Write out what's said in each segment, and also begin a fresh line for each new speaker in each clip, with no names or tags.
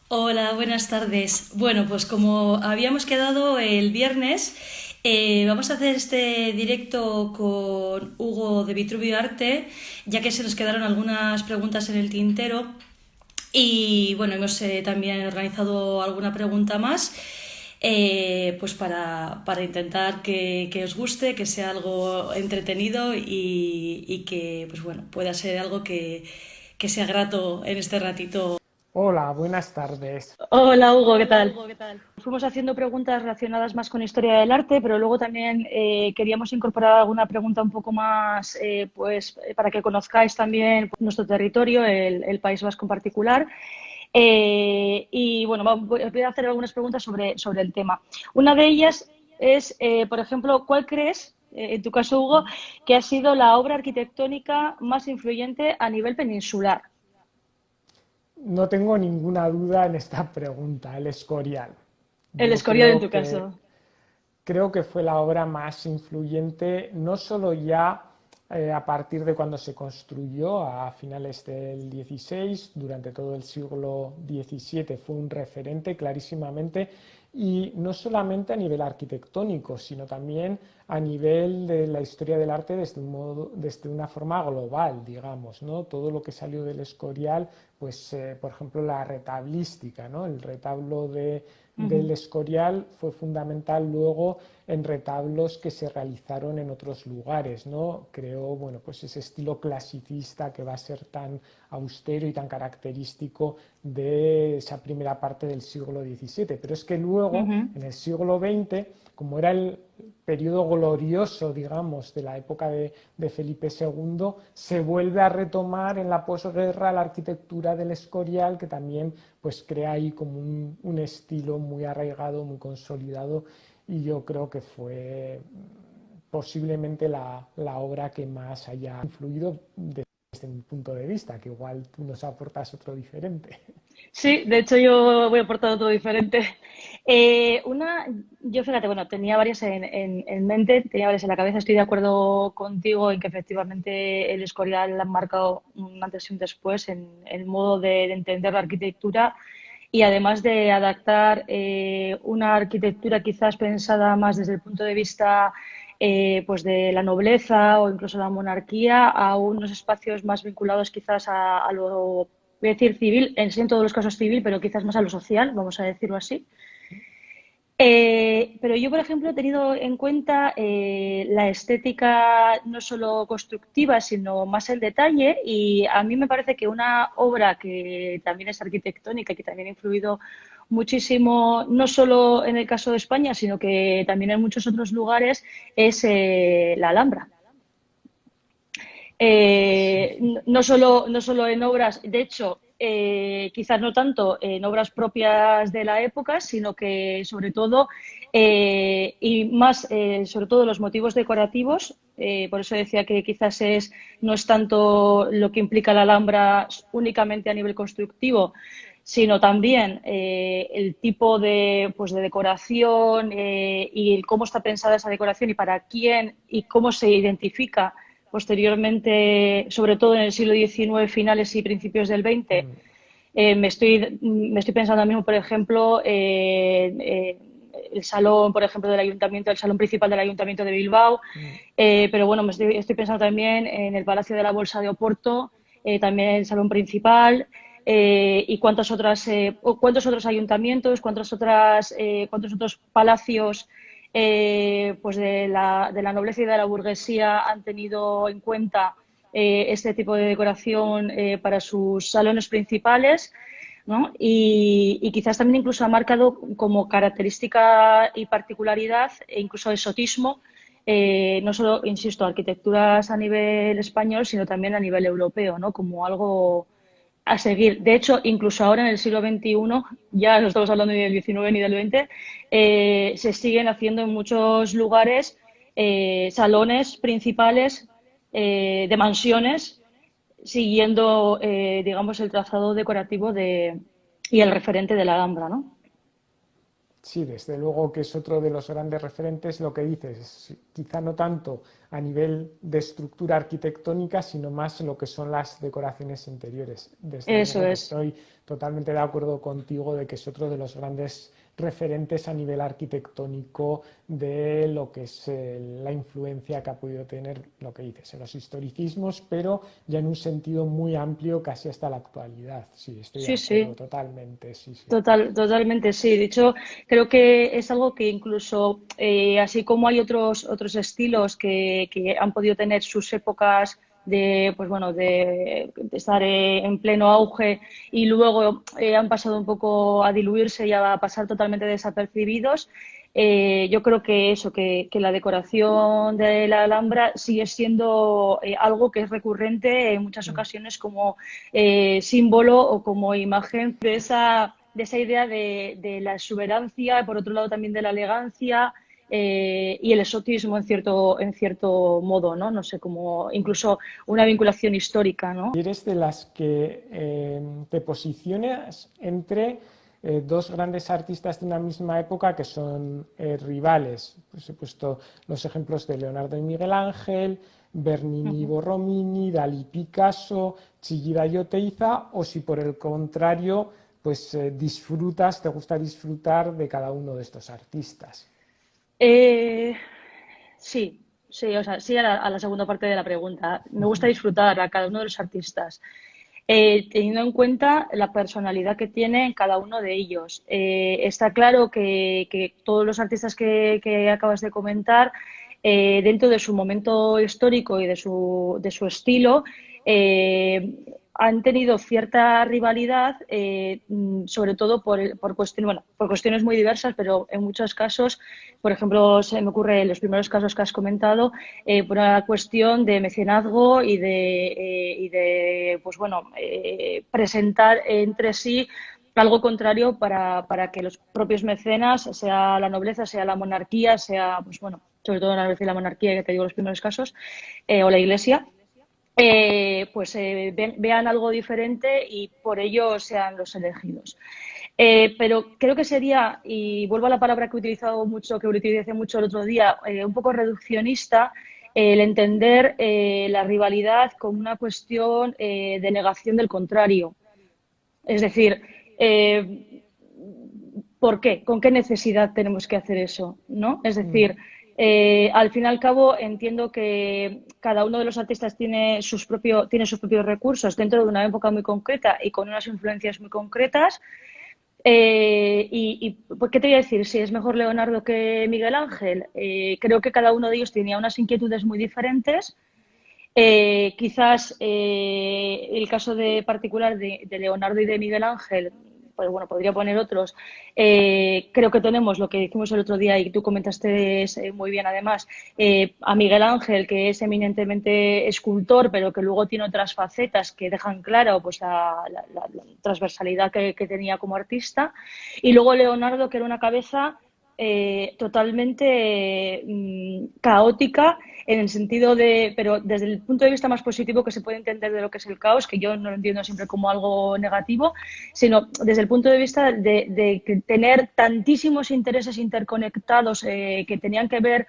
Hola, buenas tardes. Bueno, pues como habíamos quedado el viernes, vamos a hacer este directo con Hugo de Vitruvio Arte, ya que se nos quedaron algunas preguntas en el tintero. Y bueno, hemos también organizado alguna pregunta más, pues para intentar que os guste, que sea algo entretenido y que pues bueno, pueda ser algo que sea grato en este ratito.
Hola, buenas tardes.
Hola Hugo, ¿qué tal? Fuimos haciendo preguntas relacionadas más con historia del arte, pero luego también queríamos incorporar alguna pregunta un poco más, para que conozcáis también nuestro territorio, el País Vasco en particular. Y bueno, voy a hacer algunas preguntas sobre el tema. Una de ellas es, por ejemplo, ¿cuál crees, en tu caso Hugo, que ha sido la obra arquitectónica más influyente a nivel peninsular?
No tengo ninguna duda en esta pregunta, el Escorial.
El
Yo
Escorial en
creo
tu
que
caso.
creo que fue la obra más influyente, no solo ya a partir de cuando se construyó a finales del XVI, durante todo el siglo XVII fue un referente clarísimamente, y no solamente a nivel arquitectónico, sino también a nivel de la historia del arte desde una forma global, digamos, ¿no? Todo lo que salió del Escorial, pues por ejemplo la retablística, ¿no? El retablo del
Ujú.
Escorial fue fundamental luego en retablos que se realizaron en otros lugares, ¿no? Creó, bueno, pues ese estilo clasicista que va a ser tan austero y tan característico de esa primera parte del siglo XVII. Pero es que luego,
Ujú.
en el siglo XX, como era el periodo glorioso, digamos, de la época de Felipe II, se vuelve a retomar en la posguerra la arquitectura del Escorial, que también pues crea ahí como un estilo muy arraigado, muy consolidado, y yo creo que fue posiblemente la obra que más haya influido desde mi punto de vista, que igual tú nos aportas otro diferente.
Sí, de hecho yo voy a aportar otro diferente. Yo fíjate, bueno, tenía varias en mente, tenía varias en la cabeza. Estoy de acuerdo contigo en que efectivamente el Escorial ha marcado un antes y un después en el modo de entender la arquitectura y además de adaptar una arquitectura quizás pensada más desde el punto de vista pues de la nobleza o incluso la monarquía a unos espacios más vinculados quizás a lo, voy a decir civil, sí en todos los casos civil, pero quizás más a lo social, vamos a decirlo así. Pero yo, por ejemplo, he tenido en cuenta la estética no solo constructiva, sino más el detalle. Y a mí me parece que una obra que también es arquitectónica y que también ha influido muchísimo, no solo en el caso de España, sino que también en muchos otros lugares, es la Alhambra.
Sí.
No solo en obras, de hecho, quizás no tanto en obras propias de la época, sino que sobre todo, y más sobre todo los motivos decorativos, por eso decía que quizás no es tanto lo que implica la Alhambra únicamente a nivel constructivo, sino también el tipo pues, de decoración y cómo está pensada esa decoración y para quién y cómo se identifica posteriormente, sobre todo en el siglo XIX, finales y principios del XX.
Mm,
Me estoy pensando ahora mismo, por ejemplo, el salón, por ejemplo, del ayuntamiento, el salón principal del ayuntamiento de Bilbao,
mm.
pero bueno, estoy pensando también en el Palacio de la Bolsa de Oporto, también el salón principal. Y cuántos otros ayuntamientos, cuántos otros palacios pues de la nobleza y de la burguesía han tenido en cuenta este tipo de decoración para sus salones principales, ¿no? Y quizás también incluso ha marcado como característica y particularidad e incluso exotismo, no solo, insisto, arquitecturas a nivel español, sino también a nivel europeo, ¿no? Como algo a seguir. De hecho, incluso ahora en el siglo XXI, ya no estamos hablando ni del XIX ni del XX, se siguen haciendo en muchos lugares salones principales de mansiones siguiendo, digamos, el trazado decorativo y el referente de la Alhambra, ¿no?
Sí, desde luego que es otro de los grandes referentes, lo que dices, quizá no tanto a nivel de estructura arquitectónica, sino más lo que son las decoraciones interiores. Desde
Eso
luego que
es.
estoy totalmente de acuerdo contigo de que es otro de los grandes referentes a nivel arquitectónico de lo que es la influencia que ha podido tener, lo que dices, en los historicismos, pero ya en un sentido muy amplio, casi hasta la actualidad. Sí, estoy de
Sí,
acuerdo
sí.
totalmente, sí, sí.
Totalmente, sí. De hecho, creo que es algo que incluso, así como hay otros estilos que han podido tener sus épocas de, pues bueno, de estar en pleno auge y luego han pasado un poco a diluirse y a pasar totalmente desapercibidos, yo creo que eso, que la decoración de la Alhambra sigue siendo algo que es recurrente en muchas
Mm.
ocasiones como símbolo o como imagen de esa idea de la exuberancia, por otro lado también de la elegancia y el exotismo en cierto modo, ¿no? No sé, como incluso una vinculación histórica, ¿no?
¿Eres de las que te posicionas entre dos grandes artistas de una misma época que son rivales? Pues he puesto los ejemplos de Leonardo y Miguel Ángel, Bernini y
Ujú.
Borromini, Dalí Picasso, Chillida y Oteiza, o si por el contrario, pues te gusta disfrutar de cada uno de estos artistas.
Eh, sí, sí, o sea, sí a la segunda parte de la pregunta. Me gusta disfrutar a cada uno de los artistas. Teniendo en cuenta la personalidad que tiene cada uno de ellos. Está claro que todos los artistas que acabas de comentar, dentro de su momento histórico y de su estilo, han tenido cierta rivalidad, sobre todo por cuestiones muy diversas, pero en muchos casos, por ejemplo, se me ocurre en los primeros casos que has comentado, por una cuestión de mecenazgo y de pues bueno, presentar entre sí algo contrario para que los propios mecenas, sea la nobleza, sea la monarquía, sea, pues bueno, sobre todo la nobleza y la monarquía, que te digo los primeros casos, o la iglesia, pues vean algo diferente y por ello sean los elegidos. Pero creo que sería, y vuelvo a la palabra que he utilizado mucho, que utilicé mucho el otro día, un poco reduccionista, el entender la rivalidad como una cuestión de negación del contrario. Es decir, eh, ¿por qué? ¿Con qué necesidad tenemos que hacer eso? ¿No? Es decir,
Mm.
al fin y al cabo entiendo que cada uno de los artistas tiene sus propios recursos dentro de una época muy concreta y con unas influencias muy concretas. ¿Pues qué te voy a decir? Si es mejor Leonardo que Miguel Ángel. Creo que cada uno de ellos tenía unas inquietudes muy diferentes. Quizás el caso particular de Leonardo y de Miguel Ángel, pues bueno, podría poner otros. Creo que tenemos lo que dijimos el otro día y tú comentaste muy bien además, a Miguel Ángel, que es eminentemente escultor, pero que luego tiene otras facetas que dejan claro pues, la transversalidad que tenía como artista. Y luego Leonardo, que era una cabeza totalmente caótica en el sentido pero desde el punto de vista más positivo que se puede entender de lo que es el caos, que yo no lo entiendo siempre como algo negativo, sino desde el punto de vista de tener tantísimos intereses interconectados que tenían que ver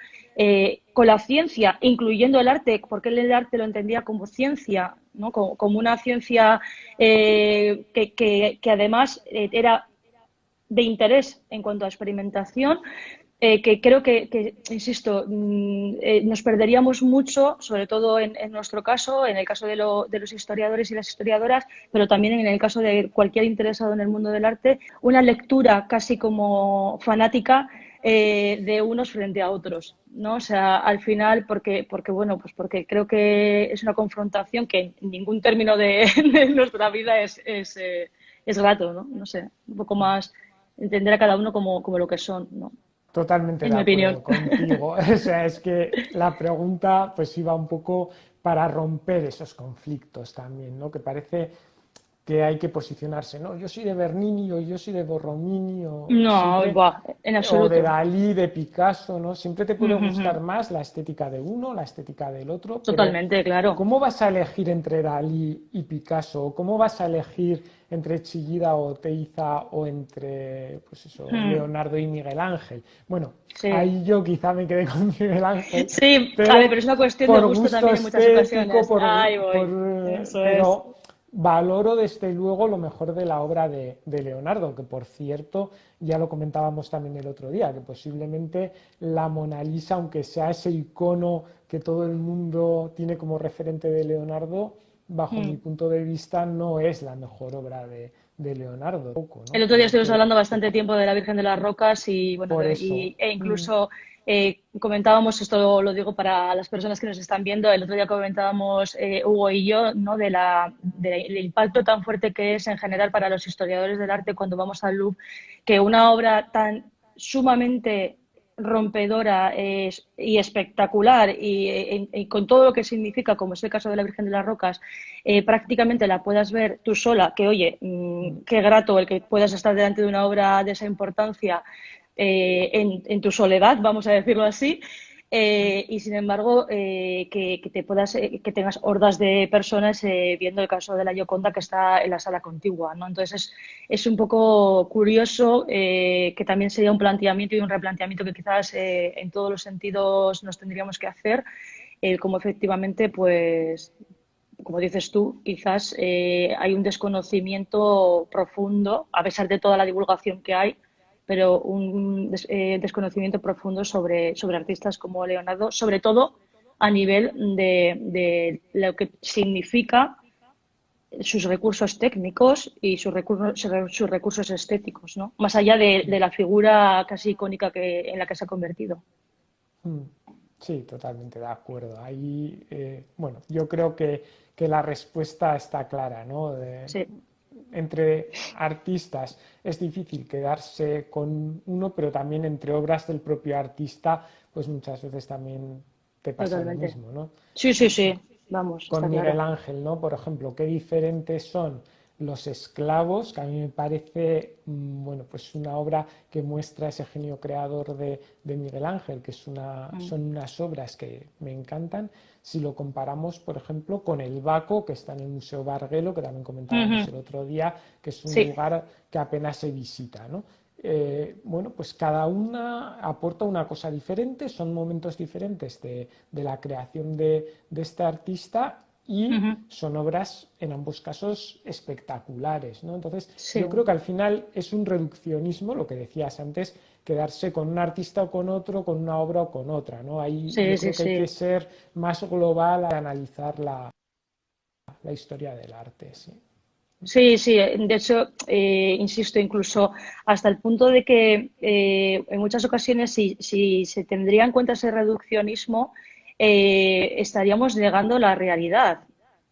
con la ciencia, incluyendo el arte, porque él el arte lo entendía como ciencia, ¿no? como una ciencia que además era de interés en cuanto a experimentación, que creo insisto, nos perderíamos mucho, sobre todo en nuestro caso, en el caso de los historiadores y las historiadoras, pero también en el caso de cualquier interesado en el mundo del arte, una lectura casi como fanática de unos frente a otros, ¿no? O sea, al final, bueno, pues porque creo que es una confrontación que en ningún término de nuestra vida es grato, ¿no? No sé, un poco más entender a cada uno como lo que son, ¿no?
Totalmente
En
de
mi opinión.
acuerdo contigo. O sea, es que la pregunta pues iba un poco para romper esos conflictos también, ¿no? Que parece que hay que posicionarse, ¿no? Yo soy de Bernini o yo soy de Borromini o
No,
siempre,
buah, en
o de
absoluto.
Dalí, de Picasso, ¿no? Siempre te puede
Ujú, ujú.
gustar más la estética de uno, la estética del otro, pero
Totalmente, claro.
¿cómo vas a elegir entre Dalí y Picasso? ¿O cómo vas a elegir entre Chillida o Teiza o entre, pues eso,
Mm,
Leonardo y Miguel Ángel? Bueno,
sí.
ahí yo quizá me quedé con Miguel Ángel,
Sí, a ver,
pero
pero es una cuestión de
por
gusto
gusto
también en muchas
estético,
ocasiones. Ahí voy. Eso es.
pero valoro desde luego lo mejor de la obra de Leonardo, que por cierto, ya lo comentábamos también el otro día, que posiblemente la Mona Lisa, aunque sea ese icono que todo el mundo tiene como referente de Leonardo, bajo mi
Mm.
punto de vista no es la mejor obra de Leonardo, poco,
El
¿no?
otro día
Creo
estuvimos hablando bastante tiempo de la Virgen de las Rocas y, bueno,
por eso.
e incluso comentábamos, esto lo digo para las personas que nos están viendo, el otro día comentábamos Hugo y yo, ¿no? Del impacto tan fuerte que es en general para los historiadores del arte cuando vamos al Louvre, que una obra tan sumamente rompedora y espectacular y con todo lo que significa, como es el caso de la Virgen de las Rocas, prácticamente la puedas ver tú sola, que oye, qué grato el que puedas estar delante de una obra de esa importancia en tu soledad, vamos a decirlo así, y sin embargo que te puedas que tengas hordas de personas viendo el caso de la Gioconda que está en la sala contigua, ¿no? Entonces es un poco curioso que también sería un planteamiento y un replanteamiento que quizás en todos los sentidos nos tendríamos que hacer, como efectivamente pues como dices tú, quizás hay un desconocimiento profundo, a pesar de toda la divulgación que hay, pero un desconocimiento profundo sobre artistas como Leonardo, sobre todo a nivel de lo que significa sus recursos técnicos y sus recursos estéticos, ¿no? Más allá de la figura casi icónica en la que se ha convertido.
Mm, sí, totalmente de acuerdo. Ahí, bueno, yo creo que la respuesta está clara, ¿no?
Sí,
Entre artistas es difícil quedarse con uno, pero también entre obras del propio artista, pues muchas veces también te pasa lo
totalmente.
mismo, ¿no?
Sí, sí, sí, vamos,
Con
está
Miguel
claro.
Ángel, ¿no? Por ejemplo, qué diferentes son los esclavos, que a mí me parece, bueno, pues una obra que muestra ese genio creador de Miguel Ángel, que
Mm.
son unas obras que me encantan, si lo comparamos, por ejemplo, con el Baco, que está en el Museo Barguelo, que también comentábamos
Ujú.
el otro día, que es un
Sí,
lugar que apenas se visita, ¿no? Bueno, pues cada una aporta una cosa diferente, son momentos diferentes de la creación de este artista y
ujú.
son obras en ambos casos espectaculares, ¿no? Entonces, yo
Sí,
creo que al final es un reduccionismo, lo que decías antes, quedarse con un artista o con otro, con una obra o con otra, ¿no? Ahí
sí,
yo
sí,
creo que hay que
sí.
ser más global al analizar la historia del arte, sí.
Sí, sí, de hecho, insisto, incluso hasta el punto de que en muchas ocasiones, si se tendría en cuenta ese reduccionismo, estaríamos negando la realidad,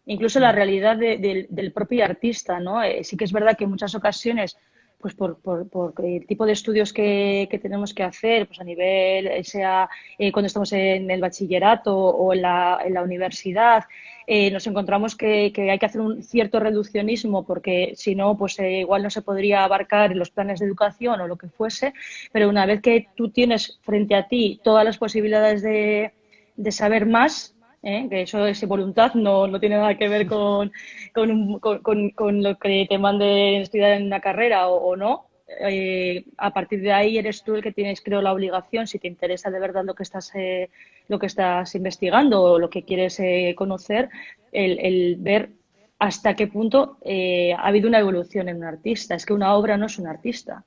incluso la
Mm,
realidad del propio artista, ¿no? Sí que es verdad que en muchas ocasiones, pues por el tipo de estudios que tenemos que hacer, pues a nivel, sea cuando estamos en el bachillerato o en la universidad, nos encontramos que hay que hacer un cierto reduccionismo porque si no, pues igual no se podría abarcar en los planes de educación o lo que fuese, pero una vez que tú tienes frente a ti todas las posibilidades de saber más, que eso es voluntad, no tiene nada que ver con lo que te manden estudiar en una carrera o no. A partir de ahí eres tú el que tienes, creo, la obligación, si te interesa de verdad lo que estás investigando o lo que quieres conocer, el ver hasta qué punto ha habido una evolución en un artista. Es que una obra no es un artista.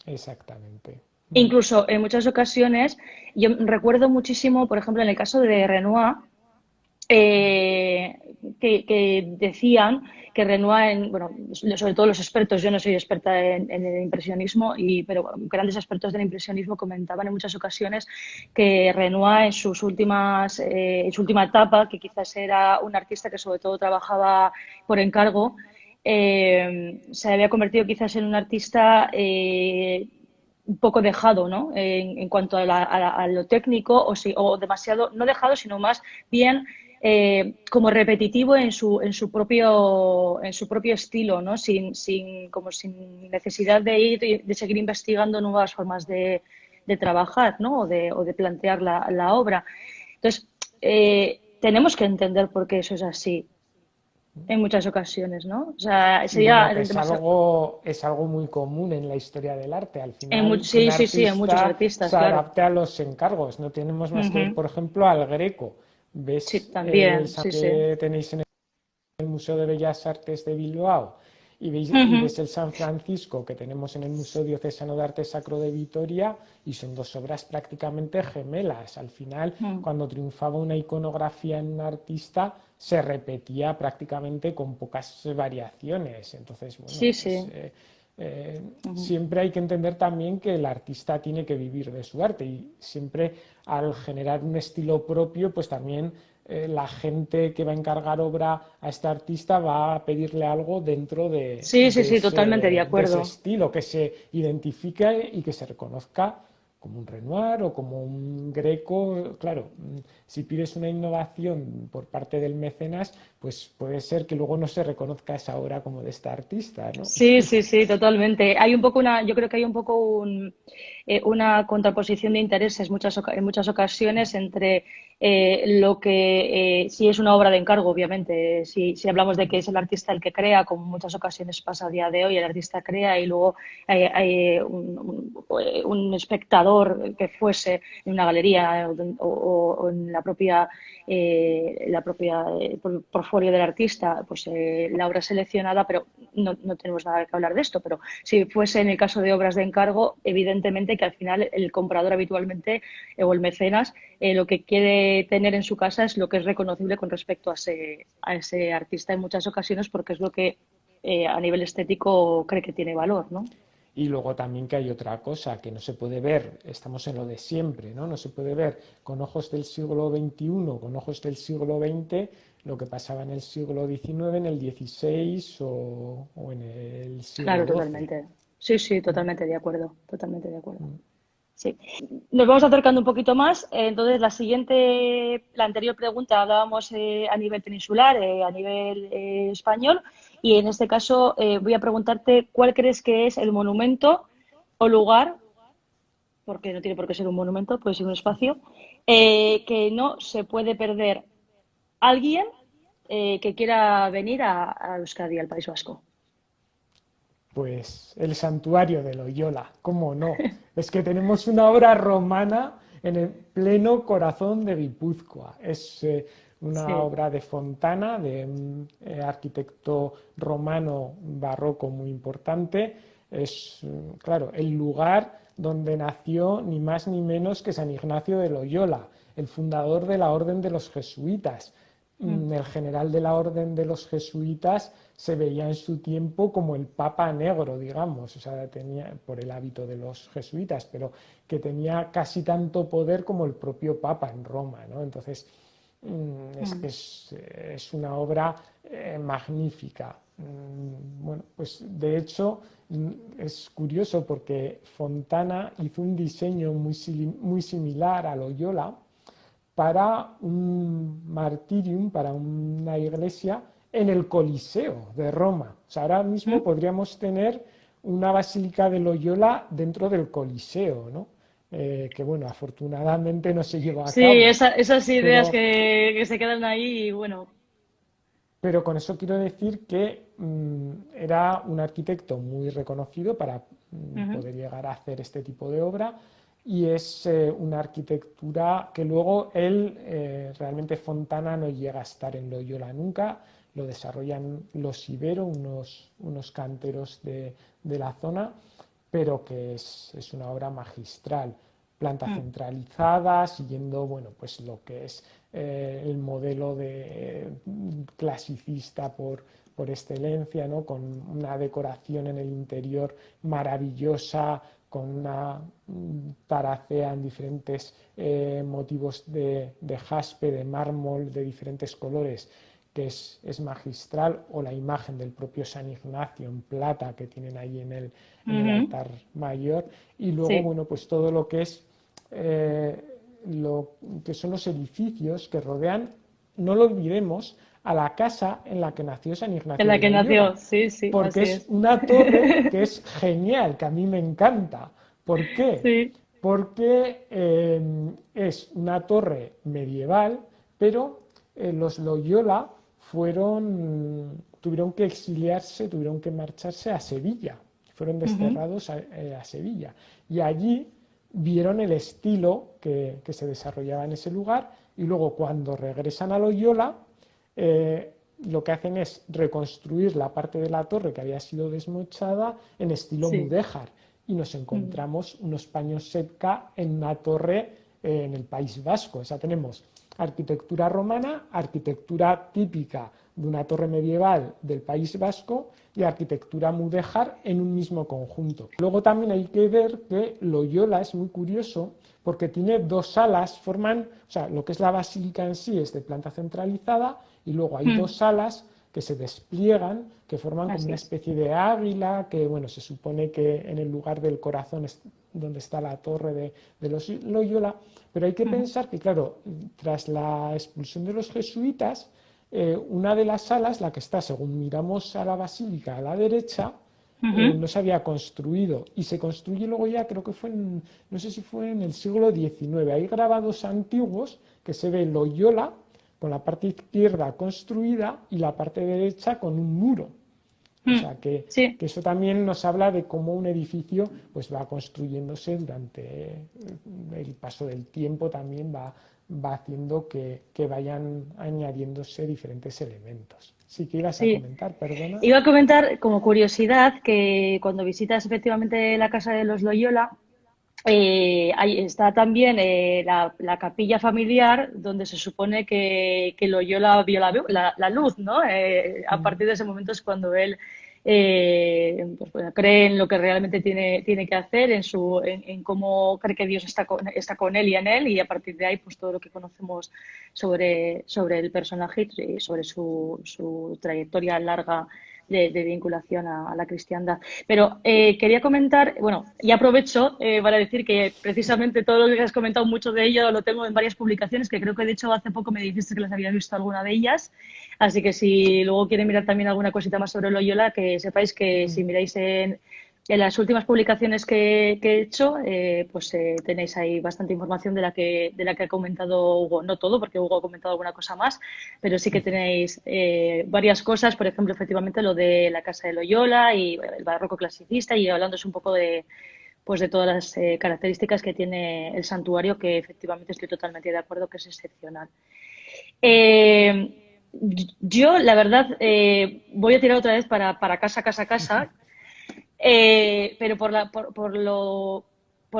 exactamente. Mm,
Incluso en muchas ocasiones, yo recuerdo muchísimo, por ejemplo, en el caso de Renoir, que decían que Renoir, bueno, sobre todo los expertos, yo no soy experta en el impresionismo, pero grandes expertos del impresionismo comentaban en muchas ocasiones que Renoir en su última etapa, que quizás era un artista que sobre todo trabajaba por encargo, se había convertido quizás en un artista un poco dejado, ¿no? En cuanto a lo técnico o demasiado, no dejado, sino más bien como repetitivo en su propio estilo, ¿no? Como sin necesidad de ir de seguir investigando nuevas formas de trabajar, ¿no? O de plantear la obra. Entonces, tenemos que entender por qué eso es así en muchas ocasiones, ¿no? O sea,
Y bueno,
sería
que
demasiado...
es algo muy común en la historia del arte. Al
En
final, que un
sí, sí, sí, en muchos
artista
artistas,
se
claro.
adapte a los encargos. No tenemos más que ver,
Ujú.
por ejemplo, al Greco.
Sí,
¿Ves el
también,
San
sí, sí.
que tenéis en el Museo de Bellas Artes de Bilbao y
Ujú.
ves el San Francisco que tenemos en el Museo Diocesano de Arte Sacro de Vitoria y son dos obras prácticamente gemelas? Al final,
Ujú.
cuando triunfaba una iconografía en un artista, se repetía prácticamente con pocas variaciones. Entonces, bueno,
Sí,
pues
sí. Ujú.
siempre hay que entender también que el artista tiene que vivir de su arte y siempre al generar un estilo propio, pues también la gente que va a encargar obra a este artista va a pedirle algo dentro
Sí, sí, sí, totalmente de
de ese
acuerdo.
estilo, que se identifique y que se reconozca como un Renoir o como un Greco. Claro, si pides una innovación por parte del mecenas, pues puede ser que luego no se reconozca esa obra como de esta artista, ¿no?
Sí, sí, sí, totalmente. Hay un poco yo creo que hay un poco una contraposición de intereses en muchas ocasiones entre lo que si es una obra de encargo, obviamente, si hablamos de que es el artista el que crea, como en muchas ocasiones pasa a día de hoy, el artista crea y luego hay un espectador que fuese en una galería o en la propia portfolio del artista, pues la obra seleccionada, pero no tenemos nada que hablar de esto, pero si fuese en el caso de obras de encargo, evidentemente que al final el comprador habitualmente o el mecenas lo que quiere tener en su casa es lo que es reconocible con respecto a ese artista en muchas ocasiones porque es lo que a nivel estético cree que tiene valor, ¿no?
Y luego también que hay otra cosa que no se puede ver, estamos en lo de siempre, ¿no? No se puede ver con ojos del siglo XXI, con ojos del siglo XX, lo que pasaba en el siglo XIX, en el XVI o en el siglo
Claro,
XII.
totalmente. Sí, sí, totalmente de acuerdo, totalmente de acuerdo. Sí. Nos vamos acercando un poquito más. Entonces, la anterior pregunta hablábamos a nivel peninsular, a nivel español, y en este caso voy a preguntarte cuál crees que es el monumento o lugar, porque no tiene por qué ser un monumento, puede ser un espacio, que no se puede perder alguien que quiera venir a Euskadi, al País Vasco.
Pues el santuario de Loyola, ¿cómo no? Es que tenemos una obra romana en el pleno corazón de Guipúzcoa. Es una
Sí.
obra de Fontana, de un arquitecto romano barroco muy importante. Es, claro, el lugar donde nació ni más ni menos que San Ignacio de Loyola, el fundador de la Orden de los Jesuitas.
Mm.
El general de la Orden de los Jesuitas se veía en su tiempo como el Papa Negro, digamos, o sea, tenía por el hábito de los jesuitas, pero que tenía casi tanto poder como el propio Papa en Roma, ¿no? Entonces, es que
Mm.
es una obra magnífica. Bueno, pues de hecho es curioso porque Fontana hizo un diseño muy similar a Loyola para un martirium, para una iglesia en el Coliseo de Roma. O sea, ahora mismo
Mm.
podríamos tener una basílica de Loyola dentro del Coliseo, ¿no? Que bueno, afortunadamente no se llevó a
Sí,
cabo,
esas ideas
pero
que se quedan ahí y bueno.
con eso quiero decir que era un arquitecto muy reconocido para
Ujú.
poder llegar a hacer este tipo de obra y es una arquitectura que luego él, realmente Fontana no llega a estar en Loyola nunca, lo desarrollan los Ibero, unos canteros de la zona, pero que es una obra magistral, planta
Mm.
centralizada, siguiendo bueno, pues lo que es el modelo clasicista por excelencia, ¿no? Con una decoración en el interior maravillosa, con una taracea en diferentes motivos de jaspe, de mármol, de diferentes colores, que es magistral, o la imagen del propio San Ignacio en plata que tienen ahí en el
Ujú.
altar mayor, y luego,
Sí.
bueno, pues todo lo que son los edificios que rodean no lo olvidemos, a la casa en la que nació San
En
Ignacio
la
de
que
Loyola,
nació, sí, sí,
porque
así
es
es.
una torre que es genial, que a mí me encanta. ¿Por qué?
Sí.
Porque es una torre medieval, pero los Loyola tuvieron que exiliarse, tuvieron que marcharse a Sevilla, fueron
Ujú.
desterrados a Sevilla. Y allí vieron el estilo que se desarrollaba en ese lugar y luego cuando regresan a Loyola, lo que hacen es reconstruir la parte de la torre que había sido desmochada en estilo
Sí.
mudéjar y nos
Mm.
encontramos unos paños sepka en una torre en el País Vasco. O sea, tenemos arquitectura romana, arquitectura típica de una torre medieval del País Vasco y arquitectura mudéjar en un mismo conjunto. Luego también hay que ver que Loyola es muy curioso porque tiene dos salas, o sea, lo que es la basílica en sí es de planta centralizada y luego hay
Mm.
dos salas que se despliegan, que forman como
Así
una
es.
especie de águila, que bueno, se supone que en el lugar del corazón es donde está la torre de los Loyola, pero hay que
Ujú.
pensar que, claro, tras la expulsión de los jesuitas, una de las salas, la que está, según miramos a la basílica a la derecha,
Ujú.
no se había construido y se construye luego ya, creo que no sé si fue en el siglo XIX. Hay grabados antiguos que se ve Loyola con la parte izquierda construida y la parte derecha con un muro. O
Mm.
sea
Sí.
que eso también nos habla de cómo un edificio pues va construyéndose durante el paso del tiempo, también va haciendo que vayan añadiéndose diferentes elementos. Sí que ibas a
Sí.
comentar, perdona.
Iba a comentar como curiosidad que cuando visitas efectivamente la casa de los Loyola, ahí está también la capilla familiar donde se supone que Loyola vio la luz, ¿no? A
Mm.
partir de ese momento es cuando él pues, bueno, cree en lo que realmente tiene que hacer, en cómo cree que Dios está con él y en él, y a partir de ahí pues todo lo que conocemos sobre el personaje y sobre su trayectoria larga de vinculación a la cristiandad. Pero quería comentar, bueno, y aprovecho para decir que precisamente todo lo que has comentado, mucho de ello lo tengo en varias publicaciones, que creo que de hecho hace poco me dijiste que las habías visto alguna de ellas. Así que si luego quieren mirar también alguna cosita más sobre Loyola, que sepáis que si
Mm.
miráis en las últimas publicaciones que he hecho, pues tenéis ahí bastante información de la que ha comentado Hugo. No todo, porque Hugo ha comentado alguna cosa más, pero sí que tenéis varias cosas, por ejemplo, efectivamente lo de la Casa de Loyola y el barroco clasicista, y hablándose un poco pues de todas las características que tiene el santuario, que efectivamente estoy totalmente de acuerdo que es excepcional. Eh, yo, la verdad, voy a tirar otra vez para casa, pero por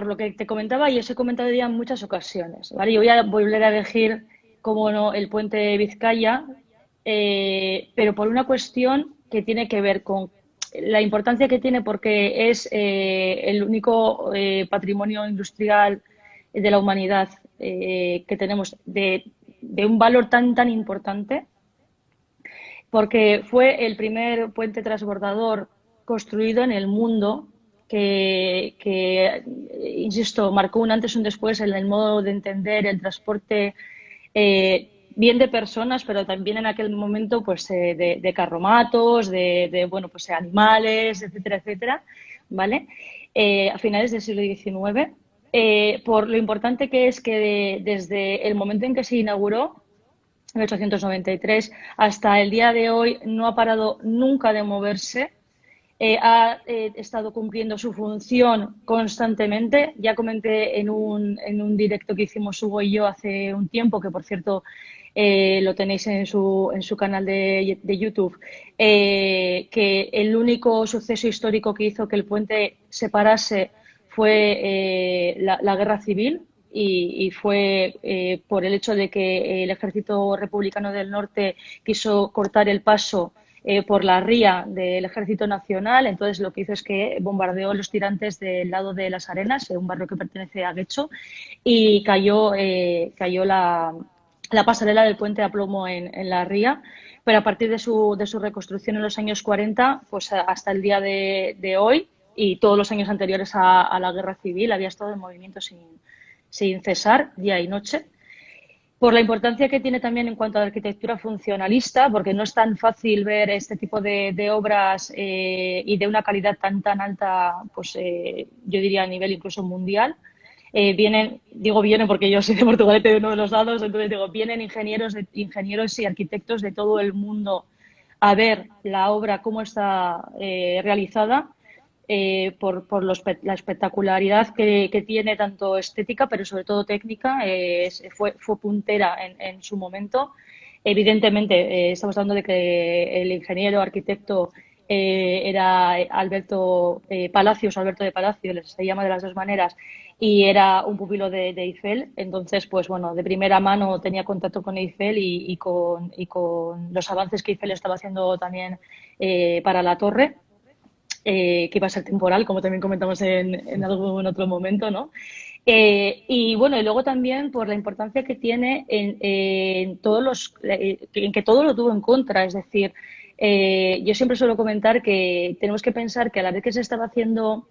lo que te comentaba y os he comentado ya en muchas ocasiones, ¿vale? Yo voy a volver a elegir, como no, el puente de Vizcaya, pero por una cuestión que tiene que ver con la importancia que tiene porque es el único patrimonio industrial de la humanidad que tenemos de un valor tan importante, porque fue el primer puente transbordador construido en el mundo insisto, marcó un antes y un después en el modo de entender el transporte, bien de personas, pero también en aquel momento pues, de carromatos, bueno, pues, animales, etcétera, etcétera, ¿vale? A finales del siglo XIX, por lo importante que es que desde el momento en que se inauguró, en 1893, hasta el día de hoy no ha parado nunca de moverse, ha estado cumpliendo su función constantemente. Ya comenté en un directo que hicimos Hugo y yo hace un tiempo, que por cierto lo tenéis en su canal de YouTube, que el único suceso histórico que hizo que el puente se parase fue la Guerra Civil, y fue por el hecho de que el Ejército Republicano del Norte quiso cortar el paso por la ría del Ejército Nacional. Entonces lo que hizo es que bombardeó los tirantes del lado de Las Arenas, un barrio que pertenece a Guecho, y cayó la pasarela del puente a plomo en la ría. Pero a partir de su reconstrucción en los años 40, pues hasta el día de hoy y todos los años anteriores a la Guerra Civil, había estado en movimiento sin cesar, día y noche. Por la importancia que tiene también en cuanto a la arquitectura funcionalista, porque no es tan fácil ver este tipo de obras y de una calidad tan alta, pues yo diría a nivel incluso mundial. Vienen porque yo soy de Portugalete de uno de los lados, entonces digo, vienen ingenieros y arquitectos de todo el mundo a ver la obra, cómo está realizada por la espectacularidad que tiene tanto estética, pero sobre todo técnica. Fue puntera en su momento. Evidentemente, estamos hablando de que el ingeniero arquitecto era Alberto Palacios, Alberto de Palacios, se llama de las dos maneras, y era un pupilo de Eiffel. Entonces, pues bueno, de primera mano tenía contacto con Eiffel y con los avances que Eiffel estaba haciendo también para la torre, que iba a ser temporal, como también comentamos en algún otro momento, ¿no? Y bueno, y luego también por la importancia que tiene en que todo lo tuvo en contra. Es decir, yo siempre suelo comentar que tenemos que pensar que a la vez que se estaba haciendo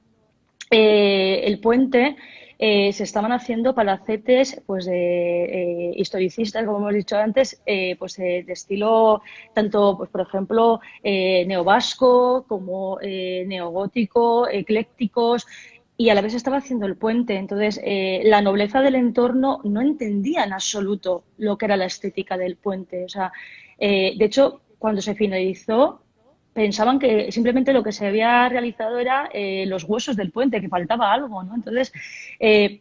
el puente, se estaban haciendo palacetes pues historicistas, como hemos dicho antes, pues de estilo tanto, pues por ejemplo, neovasco como neogótico, eclécticos, y a la vez se estaba haciendo el puente. Entonces, la nobleza del entorno no entendía en absoluto lo que era la estética del puente. O sea, de hecho, cuando se finalizó, pensaban que simplemente lo que se había realizado era los huesos del puente, que faltaba algo, ¿no? Entonces, eh,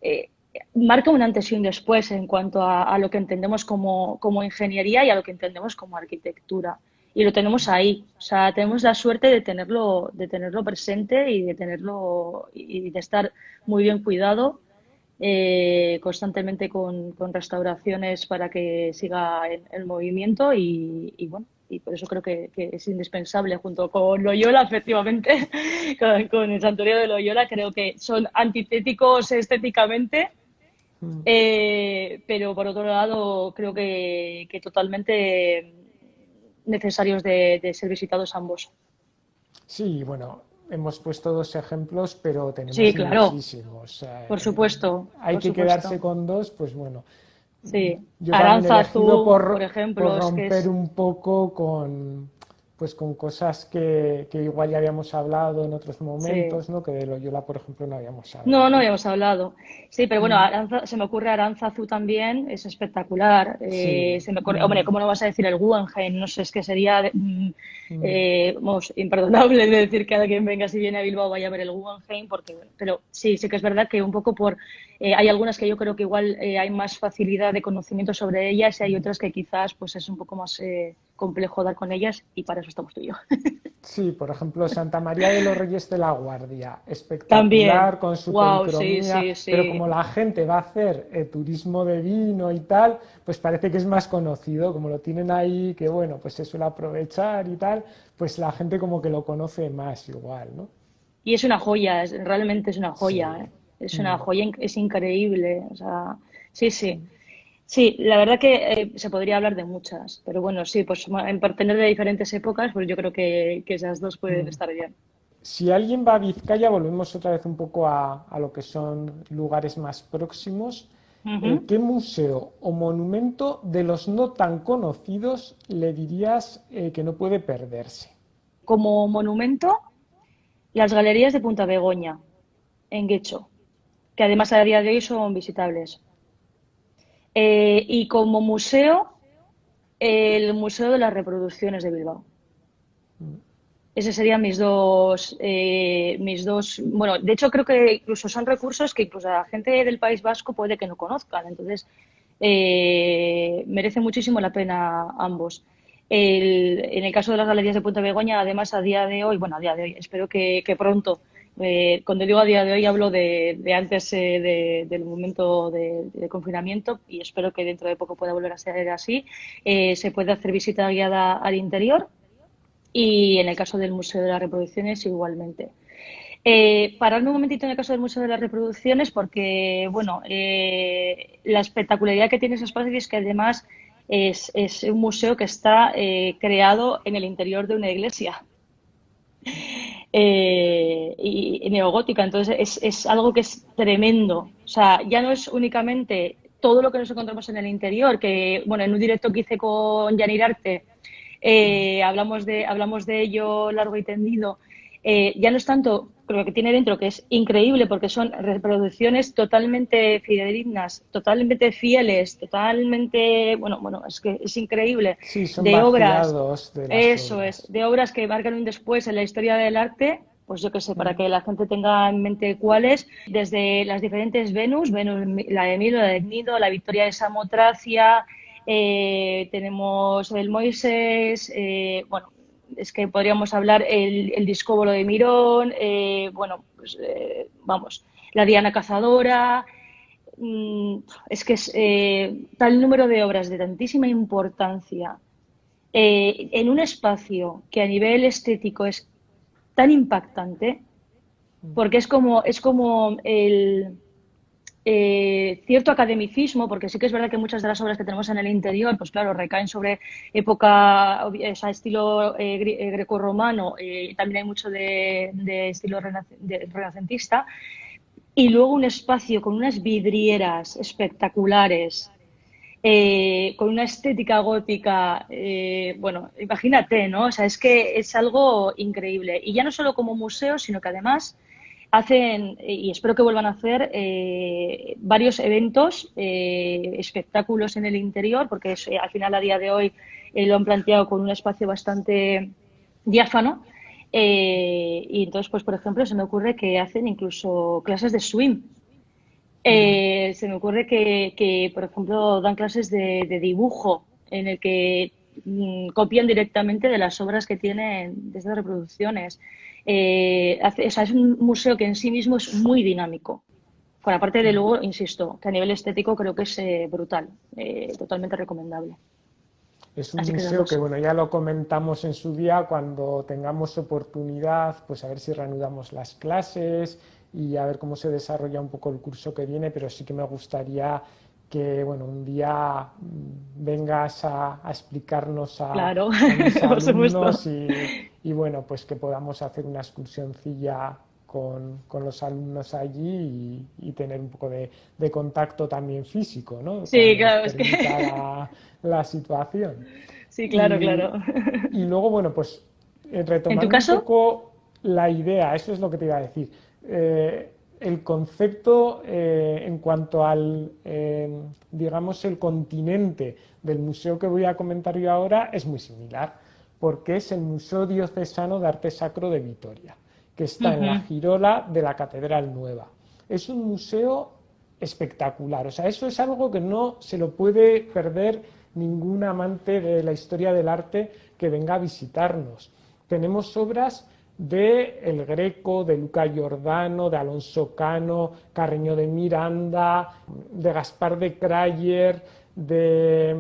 eh, marca un antes y un después en cuanto a lo que entendemos como ingeniería y a lo que entendemos como arquitectura. Y lo tenemos ahí. O sea, tenemos la suerte de tenerlo presente y de tenerlo y de estar muy bien cuidado constantemente con restauraciones para que siga el movimiento y bueno, y por eso creo que es indispensable junto con Loyola, efectivamente, con el Santuario de Loyola. Creo que son antitéticos estéticamente,
Mm.
pero por otro lado creo que totalmente necesarios de ser visitados ambos.
Sí, bueno, hemos puesto dos ejemplos, pero
Sí,
tenemos
claro,
muchísimos.
por supuesto,
Hay
por
que quedarse
supuesto.
con dos, pues bueno.
Sí,
Yo también he elegido
Aránzazu, por
por
ejemplo, es que
romper
es...
un poco pues con cosas que igual ya habíamos hablado en otros
Sí.
momentos, ¿no? Que de Loyola, por ejemplo, no habíamos
No, no
hablado.
habíamos hablado. Sí, pero bueno,
Mm,
Se me ocurre Aránzazu también, es espectacular.
sí,
Se me ocurre, hombre, ¿cómo no vas a decir el Guggenheim? No sé, es que sería
mm,
vamos, imperdonable de decir que alguien venga, si viene a Bilbao, vaya a ver el Guggenheim, porque, bueno, pero sí, sí que es verdad que un poco hay algunas que yo creo que igual hay más facilidad de conocimiento sobre ellas y hay otras que quizás pues es un poco más complejo dar con ellas y para eso estamos tú y yo.
sí, por ejemplo, Santa María de los Reyes de la Guardia,
También,
espectacular con su
wow, sí,
policromía,
sí,
pero
sí.
como la gente va a hacer turismo de vino y tal, pues parece que es más conocido, como lo tienen ahí, que bueno, pues se suele aprovechar y tal, pues la gente como que lo conoce más igual, ¿no?
Y es una joya, realmente es una joya,
Sí.
¿eh? Es una
Mm.
joya, es increíble. O sea, sí, sí. Sí, la verdad que se podría hablar de muchas, pero bueno, sí, pues en pertenecer de diferentes épocas, pues yo creo que esas dos pueden
Mm.
estar bien.
Si alguien va a Vizcaya, volvemos otra vez un poco a lo que son lugares más próximos.
Ujú.
¿Qué museo o monumento de los no tan conocidos le dirías que no puede perderse?
Como monumento, las galerías de Punta Begoña, en Guecho, que además a día de hoy son visitables. Y como museo, el Museo de las Reproducciones de Bilbao. Esos serían bueno, de hecho creo que incluso son recursos que incluso la gente del País Vasco puede que no conozcan, entonces merece muchísimo la pena ambos. En el caso de las galerías de Punta Begoña, además a día de hoy, bueno, a día de hoy, espero que pronto, cuando digo a día de hoy hablo de antes del momento de confinamiento y espero que dentro de poco pueda volver a ser así, se puede hacer visita guiada al interior y en el caso del Museo de las Reproducciones igualmente. Pararme un momentito en el caso del Museo de las Reproducciones porque, bueno, la espectacularidad que tiene ese espacio es que además es un museo que está creado en el interior de una iglesia y neogótica, entonces es algo que es tremendo. O sea, ya no es únicamente todo lo que nos encontramos en el interior, que, bueno, en un directo que hice con Yanirarte, hablamos de ello largo y tendido. Ya no es tanto lo que tiene dentro, que es increíble, porque son reproducciones totalmente fidedignas, totalmente fieles, totalmente, bueno, es que es increíble,
Sí, son
de obras,
vaciados de las
eso es,
obras.
de obras que marcan un después en la historia del arte, pues yo qué sé, para
Mm.
que la gente tenga en mente cuáles, desde las diferentes Venus, la de Milo, la de Gnido, la Victoria de Samotracia, tenemos el Moisés, bueno, es que podríamos hablar el discóbolo de Mirón, bueno, pues vamos, la Diana Cazadora, es que es tal número de obras de tantísima importancia en un espacio que a nivel estético es tan impactante, porque es como el cierto academicismo, porque sí que es verdad que muchas de las obras que tenemos en el interior, pues claro, recaen sobre época, o sea, estilo grecorromano, también hay mucho de estilo renacentista, y luego un espacio con unas vidrieras espectaculares, con una estética gótica, bueno, imagínate, ¿no? O sea, es que es algo increíble. Y ya no solo como museo, sino que además hacen, y espero que vuelvan a hacer, varios eventos, espectáculos en el interior, porque al final a día de hoy lo han planteado con un espacio bastante diáfano. Y entonces, pues por ejemplo, se me ocurre que hacen incluso clases de swim.
Mm.
Se me ocurre por ejemplo, dan clases de dibujo en el que copian directamente de las obras que tienen desde reproducciones. O sea, es un museo que en sí mismo es muy dinámico. Por aparte de
Mm.
luego, insisto, que a nivel estético creo que es brutal, totalmente recomendable.
Es un
Así que esas
museo que,
dos.
bueno, ya lo comentamos en su día, cuando tengamos oportunidad, pues a ver si reanudamos las clases y a ver cómo se desarrolla un poco el curso que viene, pero sí que me gustaría que, bueno, un día vengas a explicarnos
Claro,
a mis
por supuesto.
alumnos y, bueno, pues que podamos hacer una excursioncilla con los alumnos allí y tener un poco de contacto también físico, ¿no?
Sí,
Cuando nos
claro, es que
permita la situación.
sí, claro,
Y,
claro.
y luego, bueno, pues
¿En tu
retomando un
caso?
poco la idea, eso es lo que te iba a decir. El concepto en cuanto al, digamos, el continente del museo que voy a comentar yo ahora es muy similar, porque es el Museo Diocesano de Arte Sacro de Vitoria, que está en la
Ujú.
girola de la Catedral Nueva. Es un museo espectacular, o sea, eso es algo que no se lo puede perder ningún amante de la historia del arte que venga a visitarnos. Tenemos obras de El Greco, de Luca Giordano, de Alonso Cano, Carreño de Miranda, de Gaspar de Crayer, de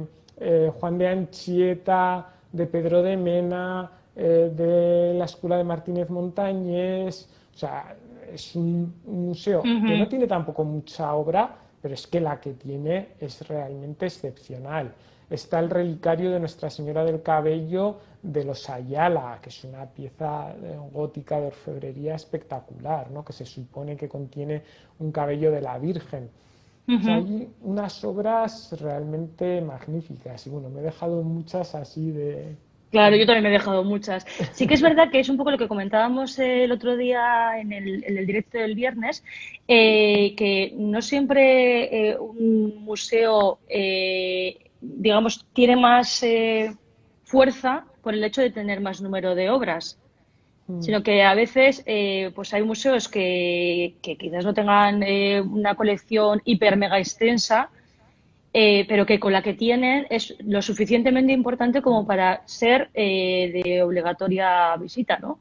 Juan de Anchieta, de Pedro de Mena, de la Escuela de Martínez Montañés. O sea, es un museo que no
Ujú.
tiene tampoco mucha obra, pero es que la que tiene es realmente excepcional. Está el relicario de Nuestra Señora del Cabello de los Ayala, que es una pieza gótica de orfebrería espectacular, ¿no? Que se supone que contiene un cabello de la Virgen. O sea,
Ujú.
hay unas obras realmente magníficas y bueno, me he dejado muchas así
Claro, yo también me he dejado muchas. Sí que es verdad que es un poco lo que comentábamos el otro día en el directo del viernes, que no siempre un museo, digamos, tiene más fuerza por el hecho de tener más número de obras,
Mm.
sino que a veces pues hay museos que quizás no tengan una colección hiper mega extensa, pero que con la que tienen es lo suficientemente importante como para ser de obligatoria visita, ¿no?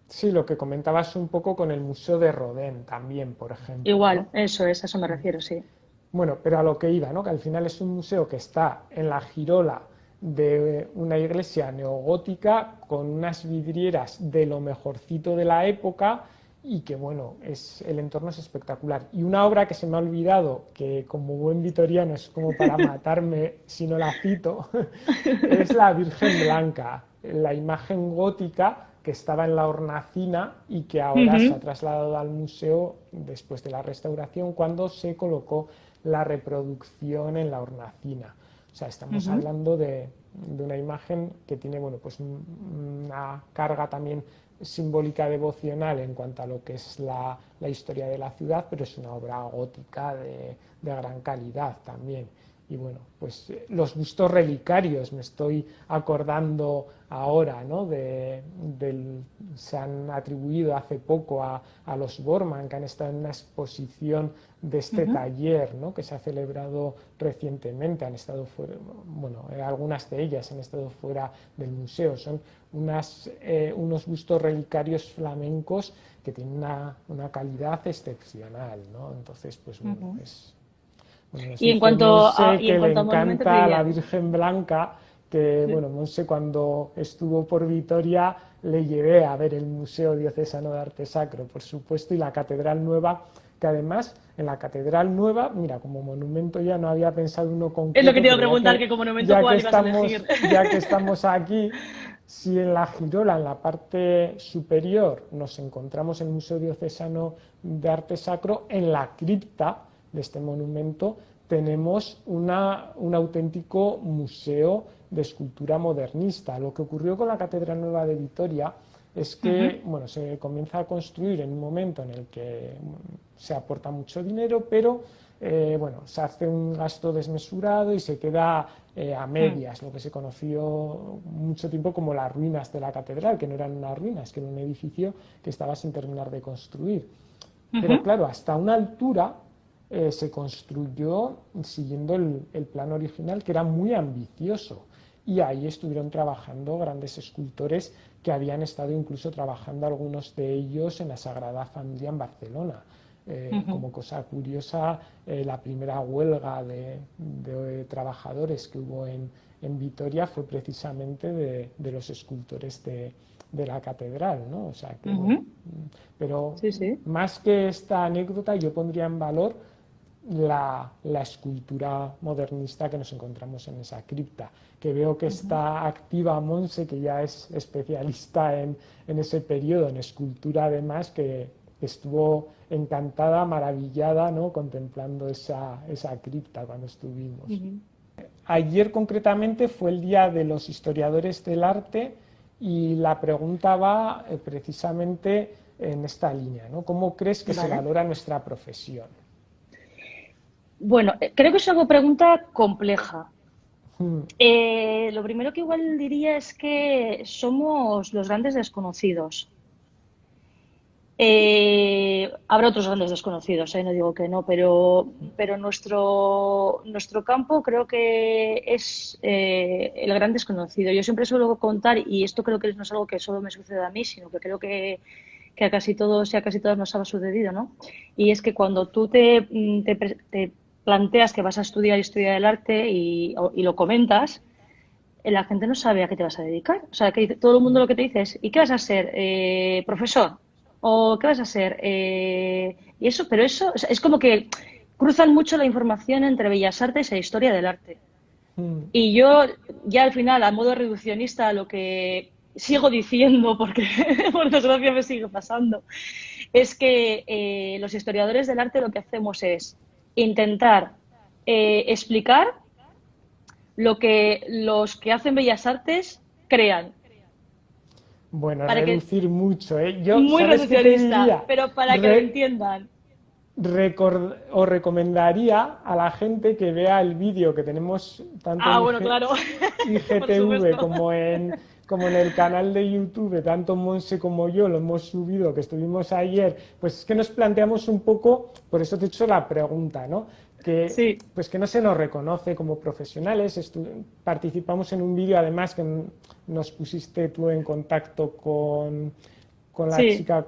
Sí, lo que comentabas un poco con el Museo de Rodin también, por ejemplo,
Igual,
¿no?
eso es, a eso me refiero, sí.
Bueno, pero a lo que iba, ¿no? Que al final es un museo que está en la girola de una iglesia neogótica con unas vidrieras de lo mejorcito de la época y que, bueno, el entorno es espectacular. Y una obra que se me ha olvidado, que como buen vitoriano es como para matarme si no la cito, es la Virgen Blanca, la imagen gótica que estaba en la hornacina y que ahora se ha
Ujú,
trasladado al museo después de la restauración, cuando se colocó la reproducción en la hornacina. O sea, estamos
ujú,
hablando de una imagen que tiene, bueno, pues una carga también simbólica devocional en cuanto a lo que es la historia de la ciudad, pero es una obra gótica de gran calidad también. Y bueno, pues los bustos relicarios, me estoy acordando ahora, ¿no? Se han atribuido hace poco a los Bormann, que han estado en una exposición de este
ujú.
taller, ¿no? Que se ha celebrado recientemente, han estado fuera, bueno, algunas de ellas han estado fuera del museo. Son unos bustos relicarios flamencos que tienen una calidad excepcional, ¿no? Entonces, pues bueno,
Ujú.
bueno, nos
Y en
dice
cuanto a,
Monse
y en
que le
cuanto a monumentos,
encanta la
Lidia.
Virgen Blanca, que
Sí.
bueno, Monse cuando estuvo por Vitoria le llevé a ver el Museo Diocesano de Arte Sacro, por supuesto, y la Catedral Nueva, que además en la Catedral Nueva, mira, como monumento ya no había pensado uno
Es lo que
concreto,
te iba a
pero
preguntar, que como monumento,
ya que
¿cuál ibas a elegir?
ya que estamos aquí, si en la girola, en la parte superior, nos encontramos el Museo Diocesano de Arte Sacro, en la cripta de este monumento tenemos un auténtico museo de escultura modernista. Lo que ocurrió con la Catedral Nueva de Vitoria es
Ujú,
que bueno, se comienza a construir en un momento en el que se aporta mucho dinero, pero bueno, se hace un gasto desmesurado y se queda a
ujú,
medias, lo que se conoció mucho tiempo como las ruinas de la catedral, que no eran unas ruinas, que era un edificio que estaba sin terminar de construir. Pero
ujú,
claro, hasta una altura se construyó siguiendo el plan original, que era muy ambicioso. Y ahí estuvieron trabajando grandes escultores que habían estado incluso trabajando algunos de ellos en la Sagrada Familia en Barcelona.
ujú,
Como cosa curiosa, la primera huelga de trabajadores que hubo en Vitoria fue precisamente de los escultores de la catedral, ¿no? O sea que, bueno,
ujú.
pero
Sí, sí.
más que esta anécdota, yo pondría en valor la escultura modernista que nos encontramos en esa cripta, que veo que
Ujú,
está activa Monse, que ya es especialista en ese periodo, en escultura además, que estuvo encantada, maravillada, ¿no? Contemplando esa cripta cuando estuvimos.
ujú.
Ayer concretamente fue el Día de los Historiadores del Arte y la pregunta va precisamente en esta línea, ¿no? ¿Cómo crees que se
Vale.
valora nuestra profesión?
Bueno, creo que es una pregunta compleja.
Mm,
Lo primero que igual diría es que somos los grandes desconocidos. Habrá otros grandes desconocidos, no digo que no, pero nuestro campo creo que es el gran desconocido. Yo siempre suelo contar, y esto creo que no es algo que solo me suceda a mí, sino que creo que a casi todos y a casi todas nos ha sucedido, ¿no? Y es que cuando tú te planteas que vas a estudiar historia del arte y lo comentas, la gente no sabe a qué te vas a dedicar. O sea, que todo el mundo lo que te dice es, ¿y qué vas a ser? ¿Profesor? ¿O qué vas a ser? Y eso, pero eso o sea, es como que cruzan mucho la información entre Bellas Artes e Historia del Arte.
mm,
Y yo ya al final, a modo reduccionista, lo que sigo diciendo, porque por desgracia me sigue pasando, es que los historiadores del arte lo que hacemos es intentar explicar lo que los que hacen bellas artes crean.
bueno,
Para que,
reducir mucho, ¿eh? Yo,
muy
¿sabes qué te
reduccionista,
diría?
pero para que lo
Re-
entiendan.
Os recomendaría a la gente que vea el vídeo que tenemos tanto
Ah,
en
bueno, claro, por
IGTV
supuesto.
como en el canal de YouTube, tanto Monse como yo lo hemos subido, que estuvimos ayer, pues es que nos planteamos un poco, por eso te he hecho la pregunta, ¿no? Que,
Sí,
pues que no se nos reconoce como profesionales, participamos en un vídeo además que nos pusiste tú en contacto con la
sí,
chica,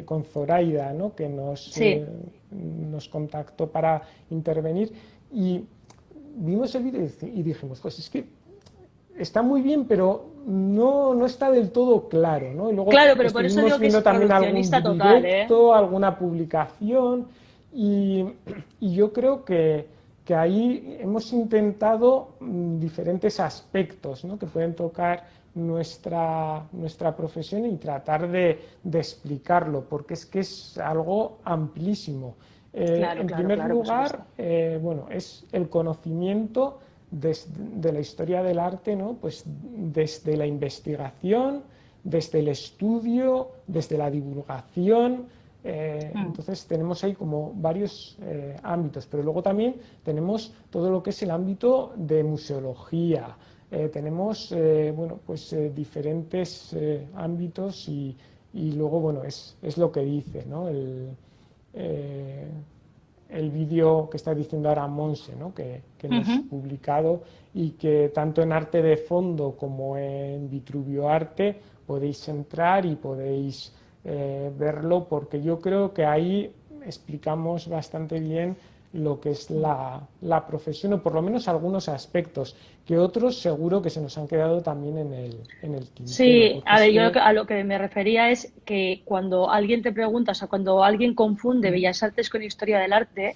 con Zoraida, ¿no? Que
sí.
nos contactó para intervenir y vimos el vídeo y dijimos, pues es que está muy bien, pero no está del todo claro, ¿no? Y luego
Claro, pero por eso
estuvimos
digo que
viendo
es
también algún
reduccionista total, ¿eh?
directo, alguna publicación y, y yo creo que ahí hemos intentado diferentes aspectos, ¿no? Que pueden tocar nuestra profesión y tratar de explicarlo, porque es que es algo amplísimo.
Claro,
En
claro,
primer
claro, por
lugar,
supuesto.
bueno, es el conocimiento de la historia del arte, ¿no? Pues desde la investigación, desde el estudio, desde la divulgación.
Mm.
Entonces tenemos ahí como varios ámbitos, pero luego también tenemos todo lo que es el ámbito de museología. Tenemos bueno, pues, diferentes ámbitos y luego bueno, es lo que dice, ¿no? Eh, el vídeo que está diciendo ahora Monse, ¿no? Que hemos
Ujú.
publicado y que tanto en Arte de Fondo como en Vitruvio Arte podéis entrar y podéis verlo, porque yo creo que ahí explicamos bastante bien lo que es la profesión, o por lo menos algunos aspectos, que otros seguro que se nos han quedado también en el tintero,
Sí,
porque
a
es
ver, yo
que,
a lo que me refería es que cuando alguien te pregunta, o sea, cuando alguien confunde Bellas Artes con Historia del Arte,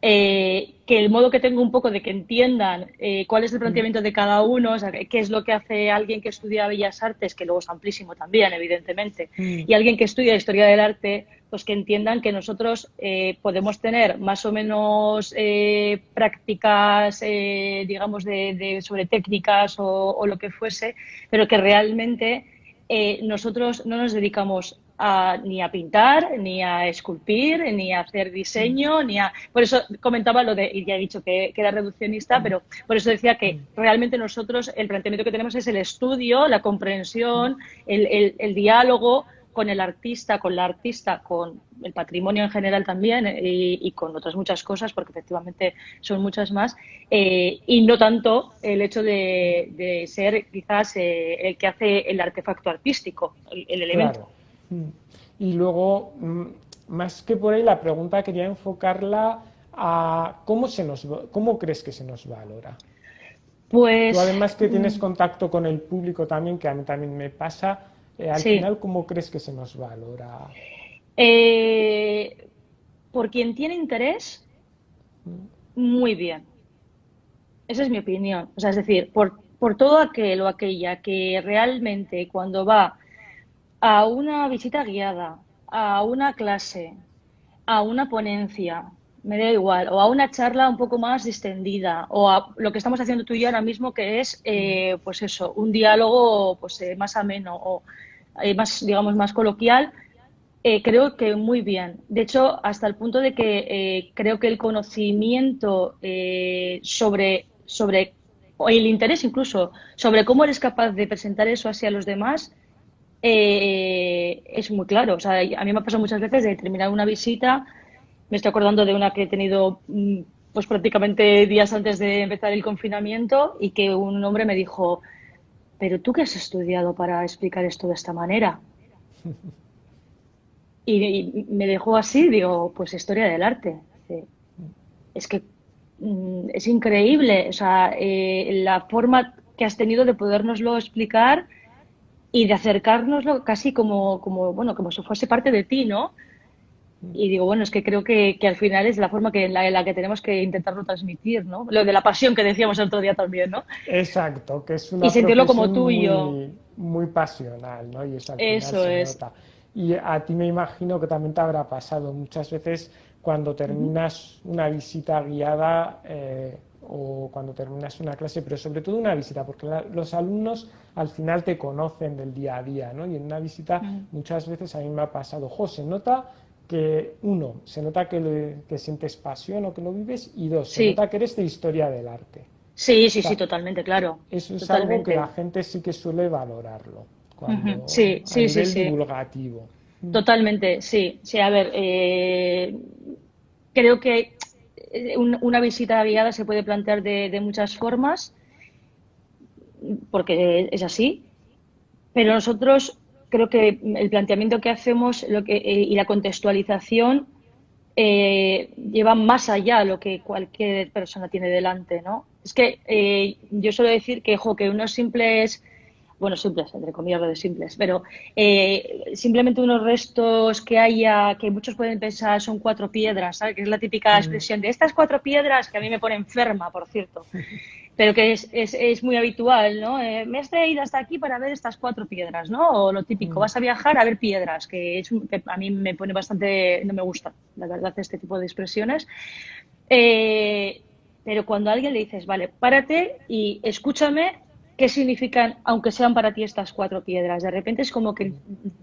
que el modo que tengo un poco de que entiendan cuál es el planteamiento de cada uno, o sea, qué es lo que hace alguien que estudia Bellas Artes, que luego es amplísimo también, evidentemente, y alguien que estudia Historia del Arte, pues que entiendan que nosotros podemos tener más o menos prácticas, digamos, sobre técnicas o lo que fuese, pero que realmente nosotros no nos dedicamos ni a pintar, ni a esculpir, ni a hacer diseño, ni a... Por eso comentaba lo de, y ya he dicho que era reduccionista, pero por eso decía que realmente nosotros el planteamiento que tenemos es el estudio, la comprensión, el diálogo con el artista, con la artista, con el patrimonio en general también y con otras muchas cosas, porque efectivamente son muchas más, y no tanto el hecho de ser quizás el que hace el artefacto artístico, el elemento.
claro. Y luego, más que por ahí, la pregunta quería enfocarla a cómo crees que se nos valora. Tú
Pues
además que tienes contacto con el público también, que a mí también me pasa, al
sí.
final, ¿cómo crees que se nos valora?
Eh, por quien tiene interés, muy bien. Esa es mi opinión. O sea, es decir, por todo aquel o aquella que realmente cuando va a una visita guiada, a una clase, a una ponencia, me da igual, o a una charla un poco más distendida, o a lo que estamos haciendo tú y yo ahora mismo, que es, pues eso, un diálogo pues, más ameno o más, digamos, más coloquial, creo que muy bien. De hecho, hasta el punto de que creo que el conocimiento o el interés incluso, sobre cómo eres capaz de presentar eso hacia los demás, es muy claro. O sea, a mí me ha pasado muchas veces de terminar una visita, me estoy acordando de una que he tenido pues prácticamente días antes de empezar el confinamiento y que un hombre me dijo, ¿pero tú qué has estudiado para explicar esto de esta manera? Y me dejó así, digo, pues historia del arte. Dice, es que es increíble, o sea, la forma que has tenido de podérnoslo explicar y de acercárnoslo casi bueno, como si fuese parte de ti, ¿no? Y digo, bueno, es que creo que al final es la forma en la que tenemos que intentarlo transmitir, ¿no? Lo de la pasión que decíamos el otro día también, ¿no?
Exacto, que es
Y
una
sentirlo como
profesión
tuyo.
muy pasional, ¿no? Y eso al final
Eso
se
es.
nota. Y a ti me imagino que también te habrá pasado muchas veces cuando
Ujú.
terminas una visita guiada o cuando terminas una clase, pero sobre todo una visita, porque los alumnos al final te conocen del día a día, ¿no? Y en una visita
Mm.
muchas veces a mí me ha pasado, se nota que uno, se nota que sientes pasión o que lo vives, y dos, se
Sí,
nota que eres de historia del arte.
sí,
O
sí, sí,
sea,
totalmente, claro.
eso es algo que la
Totalmente.
gente sí que suele valorarlo
Ujú.
cuando
Sí,
a
sí, sí,
nivel
sí.
divulgativo.
Totalmente, sí. Sí, a ver, creo que una visita guiada se puede plantear de muchas formas, porque es así, pero nosotros creo que el planteamiento que hacemos y la contextualización lleva más allá a lo que cualquier persona tiene delante, ¿no? Es que yo suelo decir que unos simples, bueno, simples, entre comillas lo de simples, pero simplemente unos restos que haya, que muchos pueden pensar son cuatro piedras, ¿sabes? Que es la típica expresión de estas cuatro piedras que a mí me pone enferma, por cierto. pero que es muy habitual, ¿no? Me has traído hasta aquí para ver estas 4 piedras, ¿no? O lo típico,
Mm.
vas a viajar a ver piedras, que a mí me pone bastante, no me gusta, la verdad, este tipo de expresiones. Eh, pero cuando a alguien le dices, vale, párate y escúchame qué significan, aunque sean para ti estas 4 piedras, de repente es como que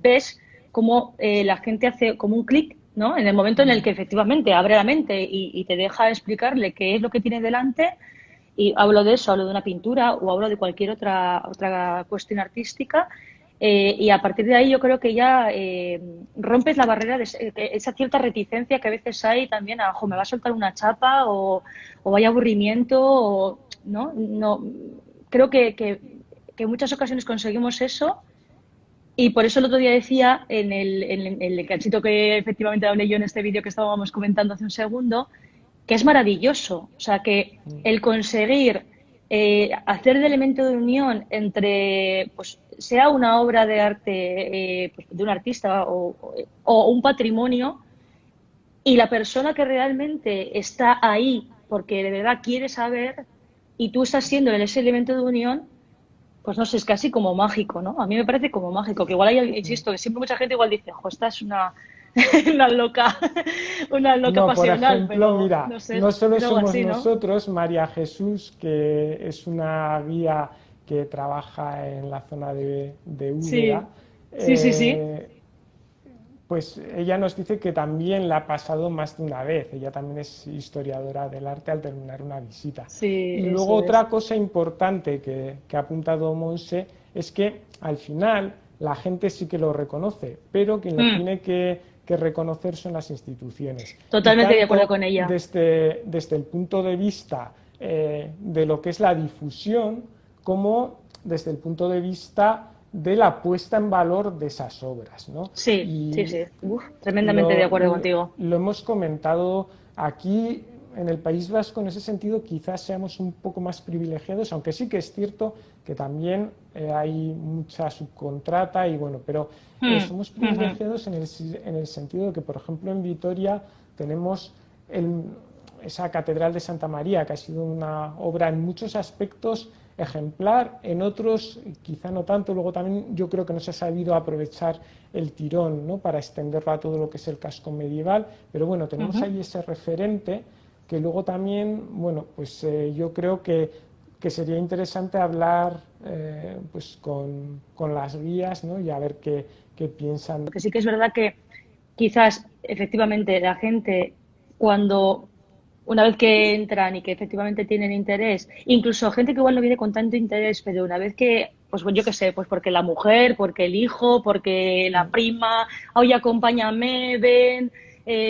ves cómo la gente hace como un clic, ¿no? En el momento en el
Mm.
que efectivamente abre la mente y te deja explicarle qué es lo que tiene delante. Y hablo de eso, hablo de una pintura o hablo de cualquier otra cuestión artística. Y a partir de ahí yo creo que ya rompes la barrera de esa cierta reticencia que a veces hay también a, "Jo, me va a soltar una chapa o vaya aburrimiento, o, ¿no? No, creo que en muchas ocasiones conseguimos eso y por eso el otro día decía en el cachito que efectivamente hablé yo en este vídeo que estábamos comentando hace un segundo, que es maravilloso. O sea, que el conseguir hacer de elemento de unión entre, pues, sea una obra de arte pues, de un artista o un patrimonio, y la persona que realmente está ahí porque de verdad quiere saber y tú estás siendo ese elemento de unión, pues no sé, es casi como mágico, ¿no? A mí me parece como mágico, que igual hay, insisto, que siempre mucha gente igual dice, jo, esta es una, una loca, una loca
No, por
pasional,
ejemplo,
pero
mira,
no sé,
no solo
es algo
somos
así, ¿no?
nosotros, María Jesús, que es una guía que trabaja en la zona de Úbeda,
Sí, sí, sí, sí,
eh, pues ella nos dice que también la ha pasado más de una vez. Ella también es historiadora del arte al terminar una visita.
sí,
Y luego
eso es.
otra cosa importante que ha apuntado Monse es que al final la gente sí que lo reconoce, pero quien lo
Mm,
tiene que reconocer son las instituciones. Y
totalmente de acuerdo
tanto
con ella.
desde el punto de vista de lo que es la difusión, como desde el punto de vista de la puesta en valor de esas obras, ¿no?
Sí, sí,
Y
sí. Uf, tremendamente de
lo,
acuerdo contigo.
lo hemos comentado aquí en el País Vasco, en ese sentido quizás seamos un poco más privilegiados, aunque sí que es cierto que también hay mucha subcontrata y bueno, pero
Mm,
somos
mhm.
privilegiados en el sentido de que, por ejemplo, en Vitoria tenemos el, esa Catedral de Santa María, que ha sido una obra en muchos aspectos ejemplar, en otros quizá no tanto. Luego también yo creo que no se ha sabido aprovechar el tirón, ¿no?, para extenderlo a todo lo que es el casco medieval, pero bueno, tenemos
Ujú.
ahí ese referente que luego también, bueno, pues yo creo que sería interesante hablar pues con las guías, ¿no?, y a ver qué piensan.
Porque sí que es verdad que quizás efectivamente la gente cuando una vez que entran y que efectivamente tienen interés, incluso gente que igual no viene con tanto interés, pero una vez que, pues yo qué sé, pues porque la mujer, porque el hijo, porque la prima, oye, acompáñame, ven,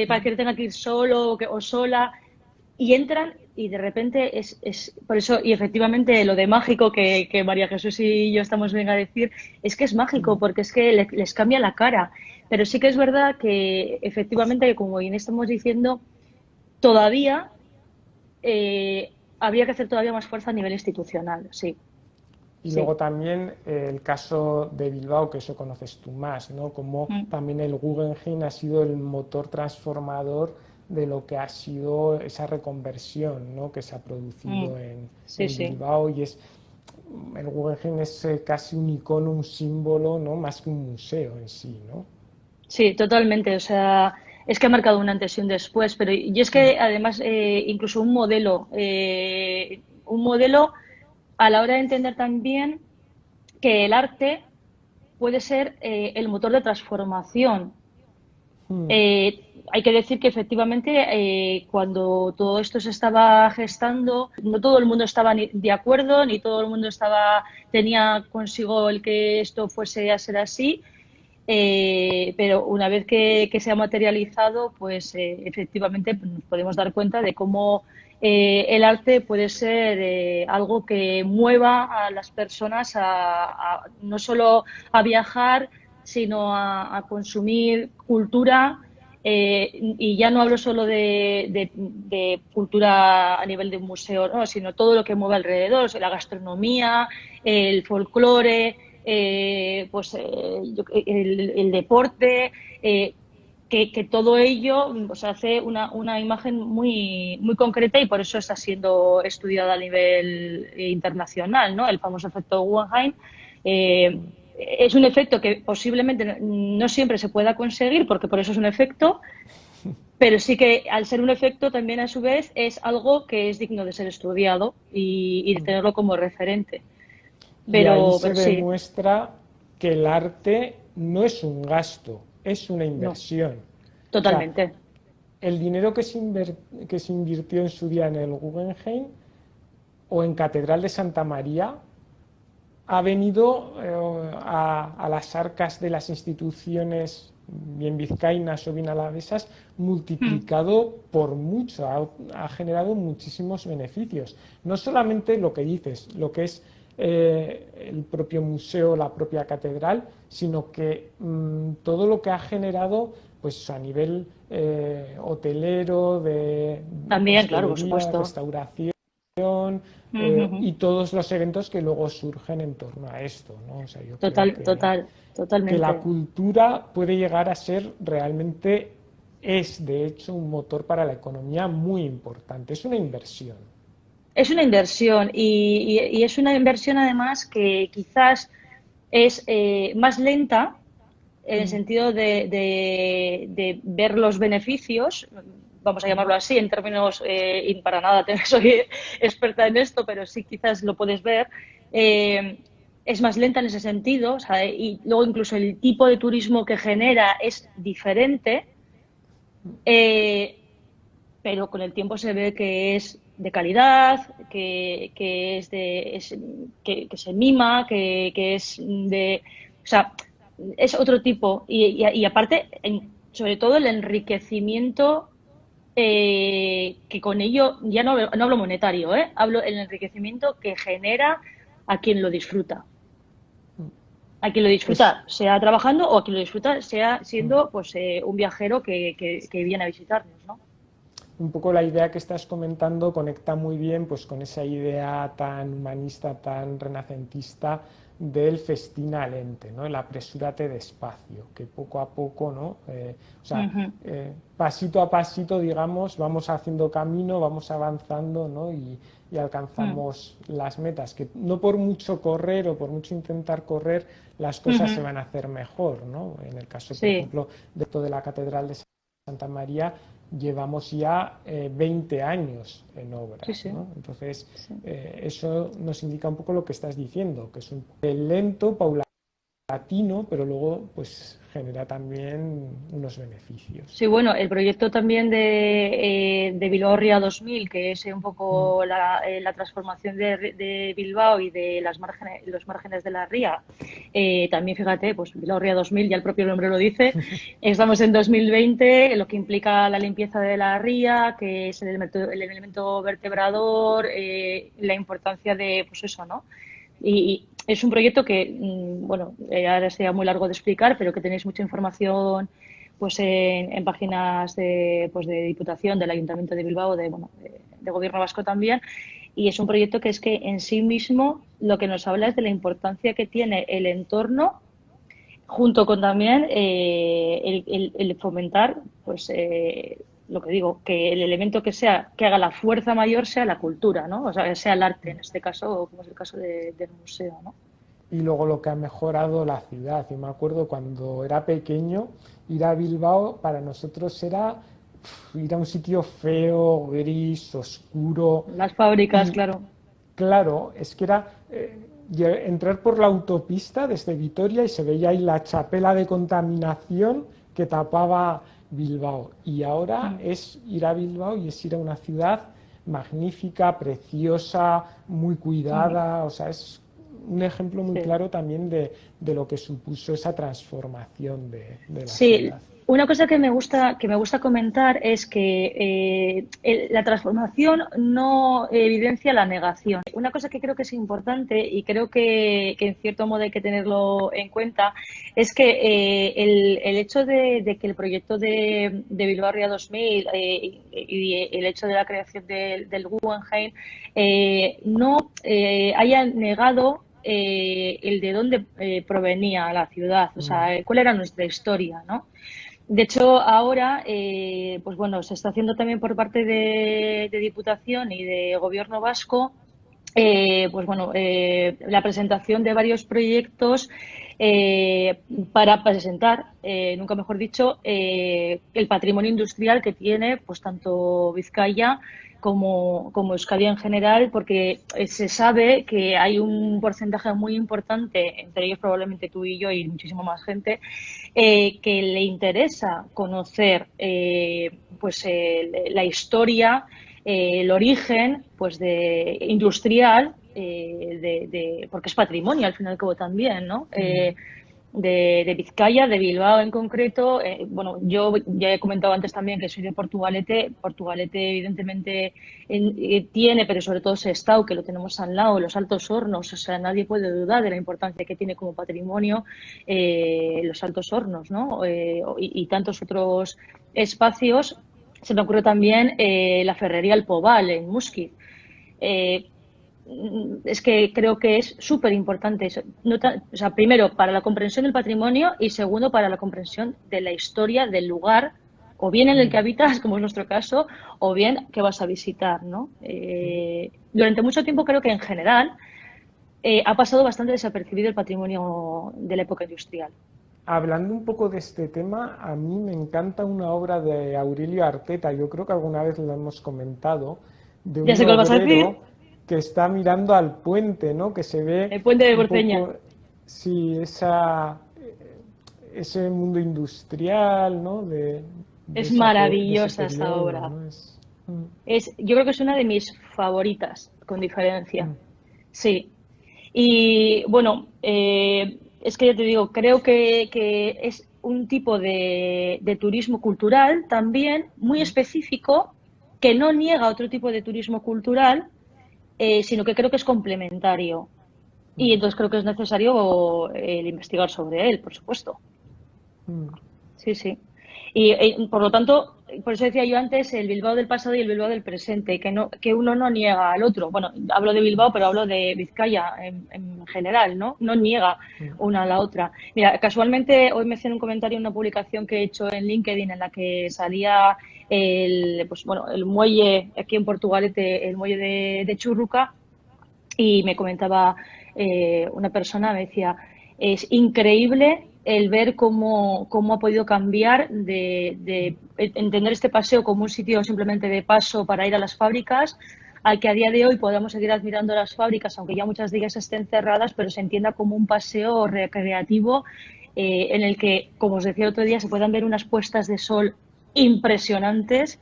para que no tenga que ir solo o sola, y entran y de repente es por eso, y efectivamente lo de mágico que María Jesús y yo estamos bien a decir, es que es mágico porque es que les cambia la cara. Pero sí que es verdad que efectivamente, como bien estamos diciendo, todavía habría que hacer todavía más fuerza a nivel institucional, sí,
Y
sí.
luego también el caso de Bilbao, que eso conoces tú más, ¿no? Como
Mm,
también el Guggenheim ha sido el motor transformador de lo que ha sido esa reconversión, ¿no?, que se ha
mm,
producido
sí,
en
sí.
Bilbao. Y el Guggenheim es casi un icono, un símbolo, ¿no?, más que un museo en sí, ¿no?
Sí, totalmente. O sea, es que ha marcado un antes y un después, pero y es que además incluso un modelo a la hora de entender también que el arte puede ser el motor de transformación.
Mm.
Hay que decir que efectivamente cuando todo esto se estaba gestando, no todo el mundo estaba de acuerdo, ni todo el mundo tenía consigo el que esto fuese a ser así. Pero una vez que se ha materializado, pues efectivamente nos podemos dar cuenta de cómo el arte puede ser algo que mueva a las personas no solo a viajar, sino a consumir cultura. Y ya no hablo solo de cultura a nivel de un museo, ¿no?, sino todo lo que mueve alrededor, la gastronomía, el folclore, el deporte. que todo ello pues, hace una imagen muy concreta y por eso está siendo estudiada a nivel internacional, ¿no? El famoso efecto Guggenheim. Eh, es un efecto que posiblemente no siempre se pueda conseguir, porque por eso es un efecto, pero sí que al ser un efecto también a su vez es algo que es digno de ser estudiado y de tenerlo como referente.
Y ahí
Pero
se
sí,
demuestra que el arte no es un gasto, es una
no,
inversión. O sea,
totalmente.
el dinero que se invirtió en su día en el Guggenheim o en Catedral de Santa María ha venido a las arcas de las instituciones, bien vizcaínas o bien alavesas,
Mm,
multiplicado por mucho, ha generado muchísimos beneficios. No solamente lo que dices, lo que es el propio museo, la propia catedral, sino que todo lo que ha generado pues a nivel hotelero, de
también, claro, por
hostelería,
supuesto.
restauración,
Ujú.
y todos los eventos que luego surgen en torno a esto, ¿no? O sea, yo creo que la
Totalmente.
cultura puede llegar a ser realmente, es de hecho un motor para la economía muy importante, es una inversión.
Es una inversión y es una inversión además que quizás es más lenta en el
Mm.
sentido de ver los beneficios, vamos a llamarlo así, en términos, y para nada soy experta en esto, pero sí quizás lo puedes ver, es más lenta en ese sentido, o sea, y luego incluso el tipo de turismo que genera es diferente, eh, pero con el tiempo se ve que es de calidad, que se mima, que es de... O sea, es otro tipo. Y aparte, sobre todo el enriquecimiento que con ello, ya no hablo monetario, ¿eh? Hablo el enriquecimiento que genera a quien lo disfruta. A quien lo
Es,
disfruta, sea trabajando o a quien lo disfruta, sea siendo pues un viajero que viene a visitarnos, ¿no?
un poco la idea que estás comentando conecta muy bien pues con esa idea tan humanista, tan renacentista del festina lente, ¿no? El apresúrate despacio, que poco a poco, ¿no? O sea,
Ujú,
pasito a pasito, digamos, vamos haciendo camino, vamos avanzando, ¿no? Y
mm,
alcanzamos las metas, que no por mucho correr o por mucho intentar correr, las cosas se
ujú.
van a hacer mejor, ¿no? En el caso, por
Sí,
ejemplo, de la Catedral de Santa María, llevamos ya 20 años en
sí,
obras,
sí,
¿no? Entonces,
sí.
eso nos indica un poco lo que estás diciendo, que es un lento, paulatino, pero luego pues genera también unos beneficios.
Sí, bueno, el proyecto también de Bilbao Ría 2000, que es un
Mm.
poco la transformación de Bilbao y de los márgenes de la ría. También, fíjate, pues Bilbao Ría 2000, ya el propio nombre lo dice. Estamos en 2020, lo que implica la limpieza de la ría, que es el elemento vertebrador, la importancia de, pues eso, ¿no? Y es un proyecto que, bueno, ahora sería muy largo de explicar, pero que tenéis mucha información pues en páginas pues de Diputación, del Ayuntamiento de Bilbao, bueno, de Gobierno Vasco también. Y es un proyecto que es que en sí mismo lo que nos habla es de la importancia que tiene el entorno, junto con también el fomentar, pues lo que digo, que el elemento que haga la fuerza mayor sea la cultura, ¿no? O sea, sea el arte, en este caso, como es el caso del museo, ¿no?
Y luego lo que ha mejorado la ciudad. Y me acuerdo cuando era pequeño, ir a Bilbao para nosotros era ir a un sitio feo, gris, oscuro.
Las fábricas,
Y
claro.
claro, es que era entrar por la autopista desde Vitoria y se veía ahí la chapela de contaminación que tapaba Bilbao. Y ahora
Mm,
es ir a Bilbao y es ir a una ciudad magnífica, preciosa, muy
mm,
cuidada. O sea, es un ejemplo muy
sí.
claro también de lo que supuso esa transformación de la
Sí,
ciudad.
una cosa que me gusta comentar es que la transformación no evidencia la negación. Una cosa que creo que es importante y creo que en cierto modo hay que tenerlo en cuenta es que el hecho de que el proyecto de Bilbao Ría 2000 y el hecho de la creación del Guggenheim no haya negado el de dónde provenía la ciudad, o
Mm,
sea, cuál era nuestra historia, ¿no? De hecho, ahora, pues bueno, se está haciendo también por parte de Diputación y de Gobierno vasco, pues bueno, la presentación de varios proyectos para presentar, nunca mejor dicho, el patrimonio industrial que tiene, pues tanto Vizcaya como Euskadi en general, porque se sabe que hay un porcentaje muy importante, entre ellos probablemente tú y yo y muchísima más gente, que le interesa conocer pues la historia, el origen pues de industrial porque es patrimonio al fin y al cabo también, ¿no? De Vizcaya, de Bilbao en concreto. Bueno, yo ya he comentado antes también que soy de Portugalete. Portugalete, evidentemente, tiene, pero sobre todo Sestao, que lo tenemos al lado, los Altos Hornos. O sea, nadie puede dudar de la importancia que tiene como patrimonio los Altos Hornos, ¿no? Y tantos otros espacios. Se me ocurre también la Ferrería El Poval en Musquiz. Eh, es que creo que es súper importante. No o sea, primero, para la comprensión del patrimonio y segundo, para la comprensión de la historia del lugar, o bien en el que habitas, como es nuestro caso, o bien que vas a visitar, ¿no? Durante mucho tiempo creo que en general ha pasado bastante desapercibido el patrimonio de la época industrial.
Hablando un poco de este tema, a mí me encanta una obra de Aurelio Arteta, yo creo que alguna vez lo hemos comentado, de
Ya
un
sé cuál vas a decir,
obrero que está mirando al puente, ¿no? Que se ve
el puente de
un
Borceña.
poco, sí, ese mundo industrial, ¿no?
Es
De ese
maravillosa esa
periodo,
obra.
¿no?
Yo creo que es una de mis favoritas, con diferencia.
Mm,
Sí. Y bueno, es que ya te digo, creo que es un tipo de turismo cultural también muy
mm,
específico que no niega otro tipo de turismo cultural, sino que creo que es complementario. Y
mm,
entonces creo que es necesario el investigar sobre él, por supuesto.
mm,
Sí, sí. Y por lo tanto, por eso decía yo antes el Bilbao del pasado y el Bilbao del presente, que uno no niega al otro. Bueno, hablo de Bilbao, pero hablo de Vizcaya en general, ¿no? No niega
mm,
una a la otra. Mira, casualmente hoy me hacían un comentario en una publicación que he hecho en LinkedIn en la que salía pues, bueno, el muelle aquí en Portugalete, el muelle de Churruca, y me comentaba una persona, me decía, es increíble el ver cómo ha podido cambiar de entender este paseo como un sitio simplemente de paso para ir a las fábricas, al que a día de hoy podamos seguir admirando las fábricas, aunque ya muchas de ellas estén cerradas, pero se entienda como un paseo recreativo en el que, como os decía el otro día, se puedan ver unas puestas de sol impresionantes,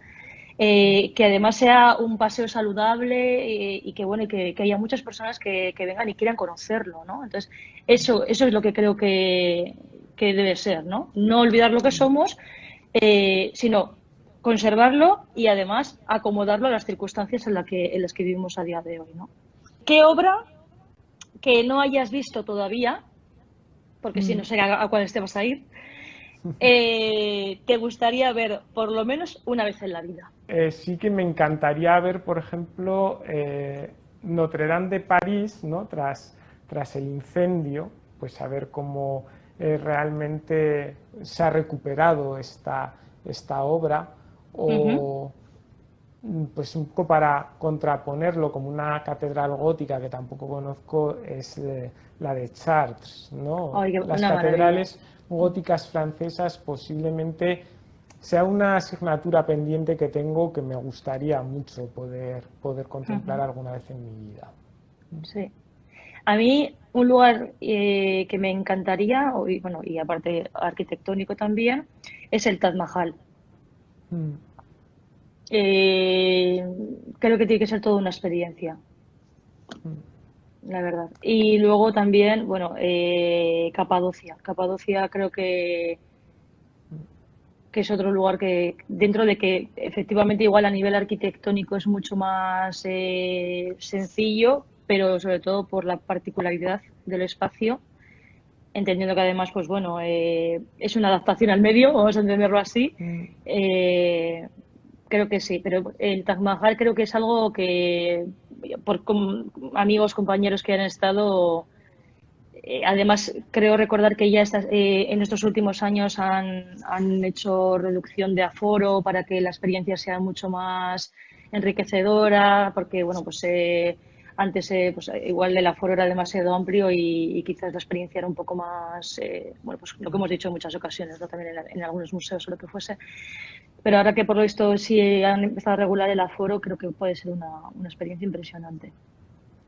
que además sea un paseo saludable y que bueno, que haya muchas personas que vengan y quieran conocerlo, ¿no? Entonces, eso es lo que creo que debe ser, ¿no? No olvidar lo que somos, sino conservarlo y además acomodarlo a las circunstancias en las que vivimos a día de hoy, ¿no? ¿Qué obra que no hayas visto todavía, porque si no
mm.
sé a cuál te vas a ir, te gustaría ver por lo menos una vez en la vida?
Sí que me encantaría ver, por ejemplo, Notre Dame de París, ¿no? Tras el incendio, pues a ver cómo realmente se ha recuperado esta obra,
Ujú.
o pues un poco para contraponerlo como una catedral gótica que tampoco conozco es la de Chartres, ¿no?
Ay,
Las
una maravilla.
catedrales góticas francesas posiblemente sea una asignatura pendiente que tengo que me gustaría mucho poder contemplar
Ujú.
alguna vez en mi vida.
Sí. A mí, un lugar que me encantaría, y, bueno, y aparte arquitectónico también, es el Taj Mahal.
Mm,
Eh, Creo que tiene que ser toda una experiencia,
mm,
la verdad. Y luego también, bueno, Capadocia. Capadocia creo que es otro lugar que, dentro de que efectivamente igual a nivel arquitectónico es mucho más sencillo, pero sobre todo por la particularidad del espacio, entendiendo que además, pues bueno, es una adaptación al medio, vamos a entenderlo así.
mm,
Eh, Creo que sí, pero el Taj Mahal creo que es algo que, por amigos, compañeros que han estado, además, creo recordar que ya en estos últimos años han hecho reducción de aforo para que la experiencia sea mucho más enriquecedora, porque bueno, pues antes pues, igual el aforo era demasiado amplio y quizás la experiencia era un poco más, bueno, pues lo que hemos dicho en muchas ocasiones, ¿no? También en algunos museos o lo que fuese. Pero ahora que por lo visto sí han empezado a regular el aforo, creo que puede ser una experiencia impresionante.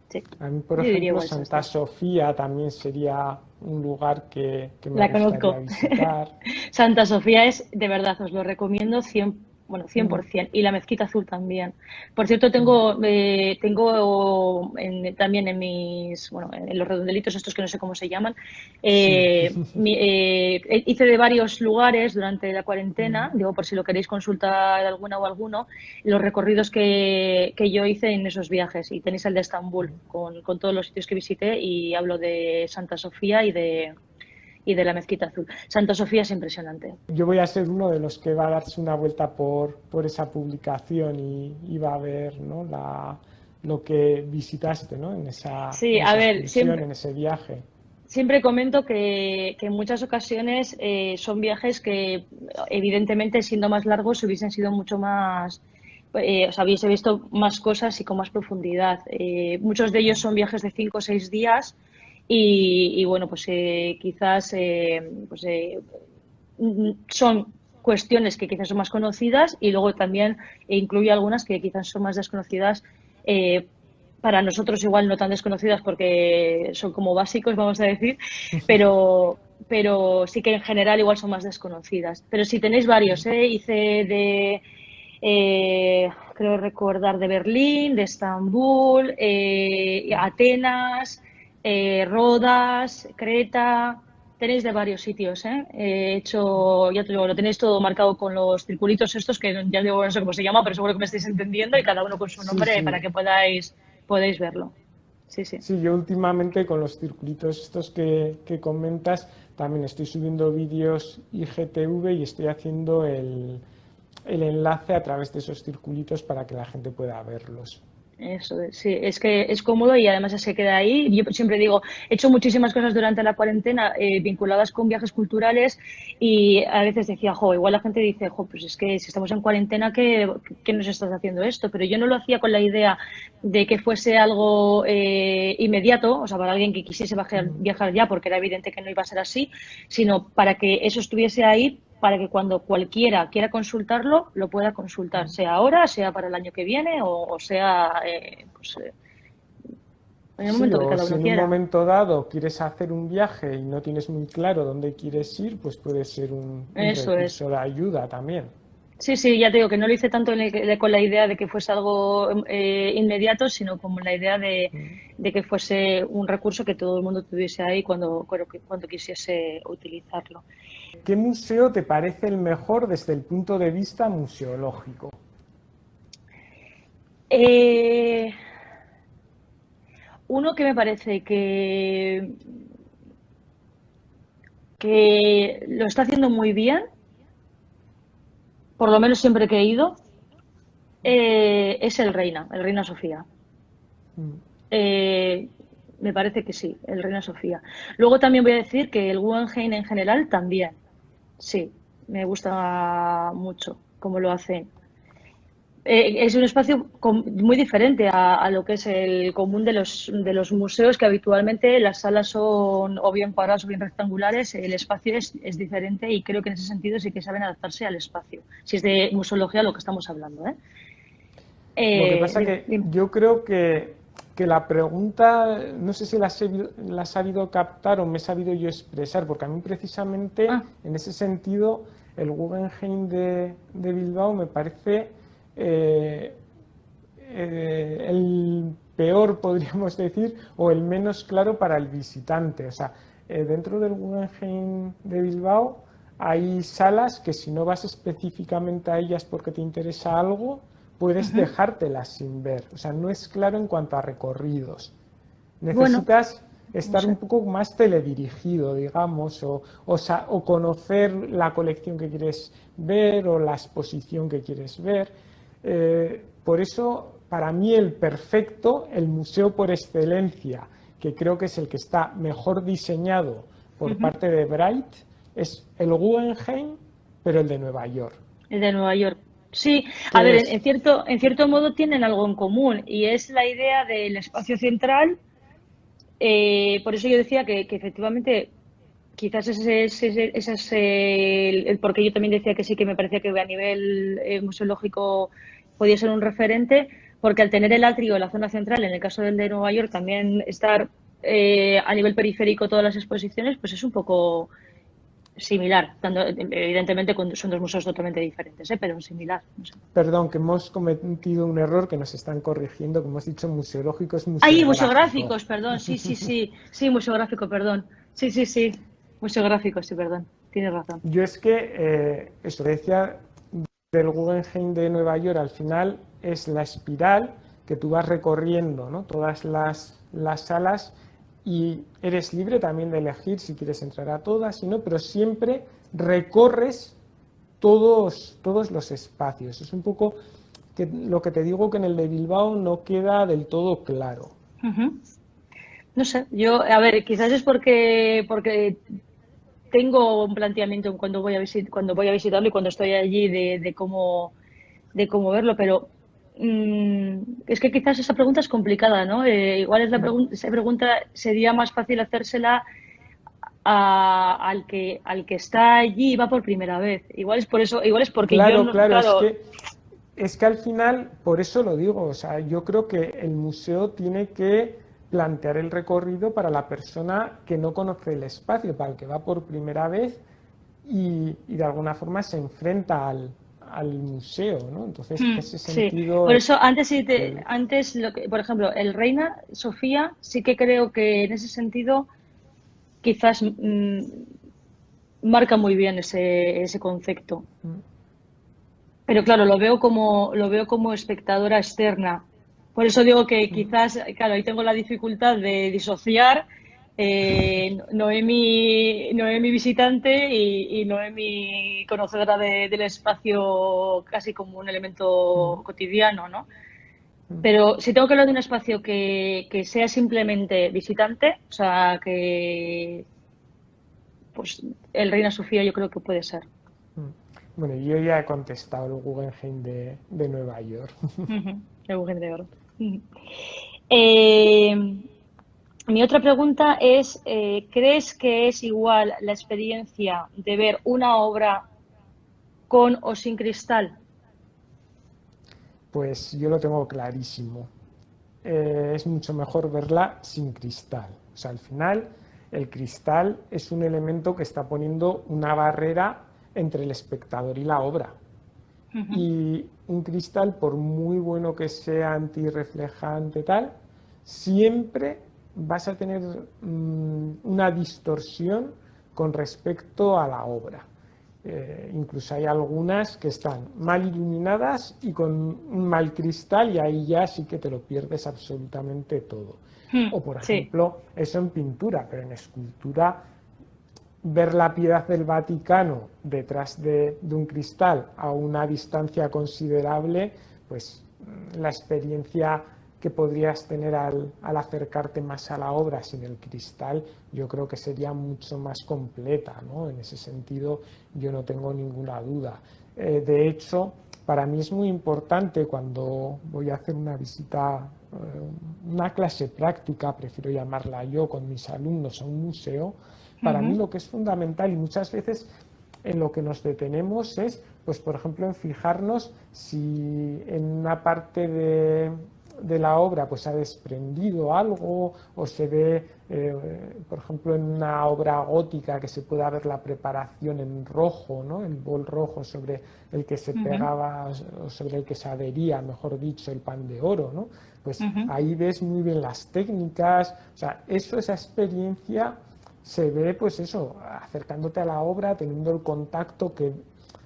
Sí,
A mí, por
yo diría
ejemplo,
igual
Santa
Sastre.
Sofía también sería un lugar que me
La
gustaría
conozco.
visitar.
Santa Sofía es, de verdad, os lo recomiendo 100, bueno,
Mm,
100%. Y la Mezquita Azul también. Por cierto,
mm,
tengo también en mis, bueno, en los redondelitos estos que no sé cómo se llaman,
sí.
hice de varios lugares durante la cuarentena,
Mm,
digo, por si lo queréis consultar alguna o alguno, los recorridos que yo hice en esos viajes. Y tenéis el de Estambul, con todos los sitios que visité, y hablo de Santa Sofía y de la Mezquita Azul. Santa Sofía es impresionante.
Yo voy a ser uno de los que va a darse una vuelta por esa publicación y va a ver, ¿no? Lo que visitaste, ¿no?
Sí,
En
a
esa
ver,
excursión,
siempre,
en ese viaje.
siempre comento que en muchas ocasiones son viajes que, evidentemente, siendo más largos, hubiesen sido mucho más, o sea, hubiese visto más cosas y con más profundidad. Muchos de ellos son viajes de 5 o 6 días y bueno, pues quizás pues, son cuestiones que quizás son más conocidas y luego también incluye algunas que quizás son más desconocidas. Para nosotros igual no tan desconocidas porque son como básicos, vamos a decir, pero sí que en general igual son más desconocidas. Pero si tenéis varios, hice creo recordar, de Berlín, de Estambul, Atenas, Rodas, Creta. Tenéis de varios sitios, ¿eh? He hecho, ya te digo, lo tenéis todo marcado con los circulitos estos, que ya digo, no sé cómo se llama, pero seguro que me estáis entendiendo, y cada uno con su
Sí,
nombre para
sí.
que podáis verlo. Sí, sí.
Sí, yo últimamente con los circuitos estos que comentas, también estoy subiendo vídeos IGTV y estoy haciendo el enlace a través de esos circulitos para que la gente pueda verlos.
Eso es, sí, es que es cómodo y además se queda ahí. Yo siempre digo, he hecho muchísimas cosas durante la cuarentena vinculadas con viajes culturales y a veces decía, jo, igual la gente dice, jo, pues es que si estamos en cuarentena, ¿qué nos estás haciendo esto? Pero yo no lo hacía con la idea de que fuese algo inmediato, o sea, para alguien que quisiese viajar ya, porque era evidente que no iba a ser así, sino para que eso estuviese ahí para que cuando cualquiera quiera consultarlo, lo pueda consultar, sea ahora, sea para el año que viene o sea pues, en el
Sí,
momento que
o
cada
si
uno
en un
quiera.
momento dado quieres hacer un viaje y no tienes muy claro dónde quieres ir, pues puede ser un
Eso es.
recurso de ayuda también.
Sí, sí, ya te digo que no lo hice tanto con la idea de que fuese algo inmediato, sino como la idea de que fuese un recurso que todo el mundo tuviese ahí cuando quisiese utilizarlo.
¿Qué museo te parece el mejor desde el punto de vista museológico?
Eh, Uno que me parece que lo está haciendo muy bien, por lo menos siempre que he ido, es el Reina Sofía.
Mm,
Eh, Me parece que sí, el Reina Sofía. Luego también voy a decir que el Guggenheim en general también, sí, me gusta mucho cómo lo hacen. Es un espacio muy diferente a lo que es el común de los museos, que habitualmente las salas son o bien cuadradas o bien rectangulares. El espacio es diferente y creo que en ese sentido sí que saben adaptarse al espacio. Si es de museología lo que estamos hablando, ¿eh?
Lo que pasa
Dime,
que
dime.
yo creo que la pregunta, no sé si la has sabido captar o me he sabido yo expresar, porque a mí precisamente
Ah,
en ese sentido el Guggenheim de Bilbao me parece eh, el peor, podríamos decir, o el menos claro para el visitante. O sea, dentro del Guggenheim de Bilbao hay salas que si no vas específicamente a ellas porque te interesa algo, puedes
ujú.
dejártelas sin ver. O sea, no es claro en cuanto a recorridos.
Bueno,
Necesitas
no
estar un
sé.
poco más teledirigido, digamos, o conocer la colección que quieres ver o la exposición que quieres ver. Por eso, para mí, el perfecto, el museo por excelencia, que creo que es el que está mejor diseñado por parte de Bright, es el Guggenheim, pero el de Nueva York.
El de Nueva York. Sí, a
Que
ver,
es,
en cierto modo tienen algo en común y es la idea del espacio central. Por eso yo decía que efectivamente quizás ese es el por qué yo también decía que sí, que me parecía que a nivel museológico podía ser un referente, porque al tener el atrio en la zona central, en el caso del de Nueva York, también estar a nivel periférico todas las exposiciones, pues es un poco similar. Evidentemente son dos museos totalmente diferentes, pero similar. No sé.
perdón, que hemos cometido un error que nos están corrigiendo, que hemos dicho museológico, es
¡Ay,
museográfico.
museográficos! Perdón, sí, sí, sí. Sí, museográfico, perdón. Sí, sí, sí. Museográfico, sí, perdón. Tienes razón.
Yo es que, eso decía del Guggenheim de Nueva York, al final es la espiral que tú vas recorriendo, ¿no? Todas las salas y eres libre también de elegir si quieres entrar a todas, no, pero siempre recorres todos los espacios. Es un poco que lo que te digo, que en el de Bilbao no queda del todo claro.
No sé, yo, a ver, quizás es porque tengo un planteamiento cuando cuando voy a visitarlo y cuando estoy allí de cómo verlo, pero es que quizás esa pregunta es complicada, ¿no? Igual es esa pregunta sería más fácil hacérsela al que está allí y va por primera vez. Igual es por eso, igual es porque yo
Claro,
no,
claro,
claro.
es que al final, por eso lo digo, o sea, yo creo que el museo tiene que plantear el recorrido para la persona que no conoce el espacio, para el que va por primera vez y de alguna forma se enfrenta al museo, ¿no? Entonces, en ese
Sí,
sentido,
por eso antes,
el-
antes por ejemplo, el Reina Sofía sí que creo que en ese sentido quizás marca muy bien ese concepto. Pero claro, lo veo como espectadora externa. Por eso digo que quizás, claro, ahí tengo la dificultad de disociar. Noemi visitante y Noemi conocedora del espacio casi como un elemento cotidiano, ¿no? Pero si tengo que hablar de un espacio que sea simplemente visitante, o sea, que pues el Reina Sofía yo creo que puede ser.
bueno, yo ya he contestado el Guggenheim de Nueva York.
Ujú, el Bugel de Oro. Ujú. Eh, Mi otra pregunta es, ¿crees que es igual la experiencia de ver una obra con o sin cristal?
Pues yo lo tengo clarísimo. Es mucho mejor verla sin cristal. O sea, al final el cristal es un elemento que está poniendo una barrera entre el espectador y la obra.
Ujú,
Y un cristal, por muy bueno que sea antirreflejante tal, siempre vas a tener una distorsión con respecto a la obra. Incluso hay algunas que están mal iluminadas y con un mal cristal y ahí ya sí que te lo pierdes absolutamente todo. O por
sí.
ejemplo, eso en pintura, pero en escultura ver la piedad del Vaticano detrás de un cristal a una distancia considerable, pues la experiencia que podrías tener al acercarte más a la obra sin el cristal, yo creo que sería mucho más completa, ¿no? En ese sentido, yo no tengo ninguna duda. De hecho, para mí es muy importante cuando voy a hacer una visita, una clase práctica, prefiero llamarla yo, con mis alumnos a un museo. Para mí
Ujú,
lo que es fundamental y muchas veces en lo que nos detenemos es, pues por ejemplo, en fijarnos si en una parte de la obra pues ha desprendido algo o se ve, por ejemplo, en una obra gótica que se pueda ver la preparación en rojo, ¿no? El bol rojo sobre el que se
ujú,
pegaba o sobre el que se adhería, mejor dicho, el pan de oro, ¿no? Pues
ujú.
ahí ves muy bien las técnicas, o sea, esa experiencia se ve, pues eso, acercándote a la obra, teniendo el contacto que,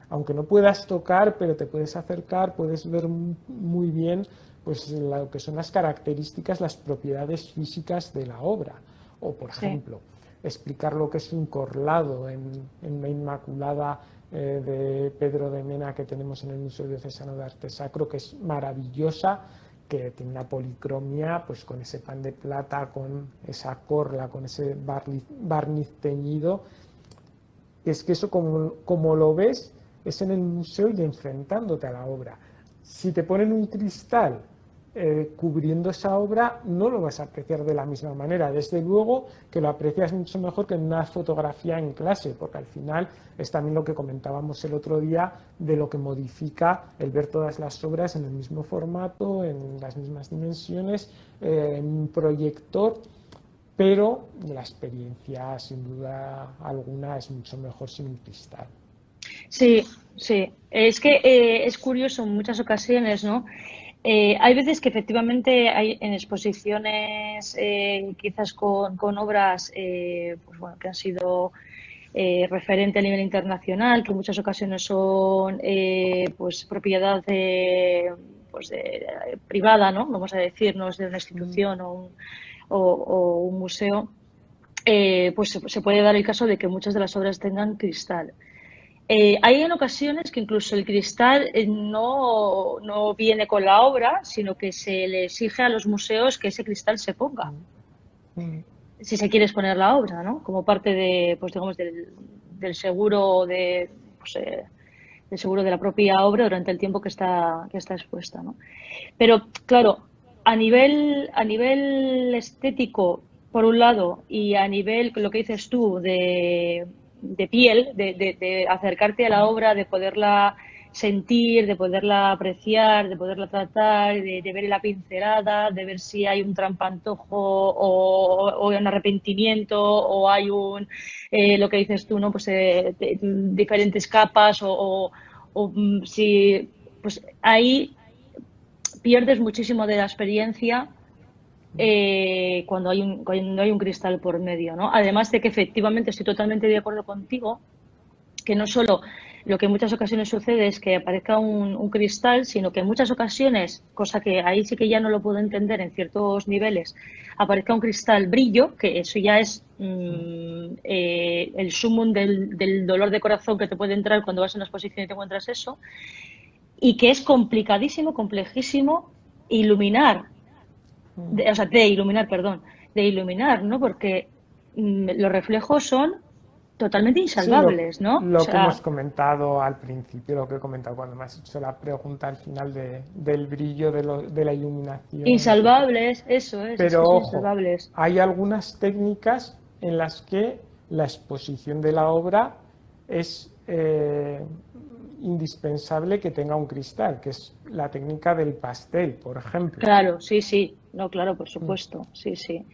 aunque no puedas tocar, pero te puedes acercar, puedes ver muy bien pues lo que son las características, las propiedades físicas de la obra. O, por
Sí.
ejemplo, explicar lo que es un corlado en la Inmaculada de Pedro de Mena que tenemos en el Museo Diocesano de Arte Sacro, que es maravillosa, que tiene una policromía, pues con ese pan de plata, con esa corla, con ese barniz teñido. Es que eso como lo ves es en el museo y enfrentándote a la obra. Si te ponen un cristal cubriendo esa obra, no lo vas a apreciar de la misma manera. Desde luego que lo aprecias mucho mejor que en una fotografía en clase, porque al final es también lo que comentábamos el otro día de lo que modifica el ver todas las obras en el mismo formato, en las mismas dimensiones, en un proyector. Pero la experiencia, sin duda alguna, es mucho mejor sin un cristal.
Sí, sí. Es que es curioso en muchas ocasiones, ¿no? Hay veces que efectivamente hay en exposiciones, quizás con obras pues bueno, que han sido referente a nivel internacional, que en muchas ocasiones son pues propiedad pues privada, ¿no? Vamos a decir, no es de una institución o un museo, pues se puede dar el caso de que muchas de las obras tengan cristal. Hay en ocasiones que incluso el cristal no viene con la obra, sino que se le exige a los museos que ese cristal se ponga, si se quiere exponer la obra, ¿no? Como parte de, pues digamos, del seguro pues, del seguro de la propia obra durante el tiempo que está expuesta, ¿no? Pero claro, a nivel estético, por un lado, y a nivel, lo que dices tú, de piel, de acercarte a la obra, de poderla sentir, de poderla apreciar, de poderla tratar, de ver la pincelada, de ver si hay un trampantojo o un arrepentimiento o hay lo que dices tú, ¿no? Pues diferentes capas si, pues ahí pierdes muchísimo de la experiencia cuando hay un cristal por medio, ¿no? Además de que efectivamente estoy totalmente de acuerdo contigo, que no solo lo que en muchas ocasiones sucede es que aparezca un cristal, sino que en muchas ocasiones, cosa que ahí sí que ya no lo puedo entender en ciertos niveles, aparezca un cristal brillo, que eso ya es el sumum del dolor de corazón que te puede entrar cuando vas a una exposición y te encuentras eso, y que es complicadísimo, complejísimo iluminar, o sea, de iluminar, perdón, de iluminar, ¿no? Porque los reflejos son totalmente
Sí,
insalvables, ¿no? O
lo que hemos
sea,
comentado al principio, lo que he comentado cuando me has hecho la pregunta al final del brillo, de la iluminación, etc.
insalvables, eso es que
Pero
son
ojo,
insalvables.
hay algunas técnicas en las que la exposición de la obra es indispensable que tenga un cristal, que es la técnica del pastel, por ejemplo.
Claro, sí, sí, no, claro, por supuesto, sí, sí.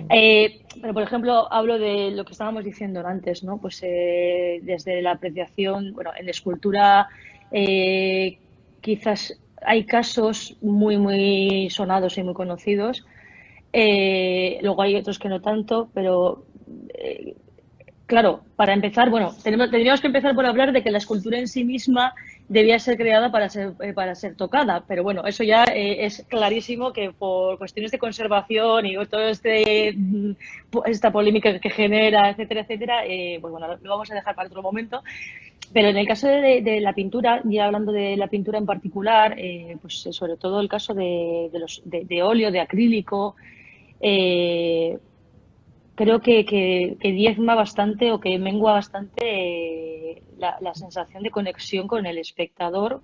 Pero, por ejemplo, hablo de lo que estábamos diciendo antes, ¿no? Pues desde la apreciación, bueno, en escultura eh, quizás hay casos muy, muy sonados y muy conocidos. Luego hay otros que no tanto, pero eh, claro, para empezar, bueno, tendríamos que empezar por hablar de que la escultura en sí misma debía ser creada para ser tocada, pero bueno, eso ya es clarísimo que por cuestiones de conservación y todo esta polémica que genera, etcétera, etcétera, pues bueno, lo vamos a dejar para otro momento. Pero en el caso de la pintura, ya hablando de la pintura en particular, pues sobre todo el caso de óleo, de acrílico, eh, creo que diezma bastante o que mengua bastante la sensación de conexión con el espectador,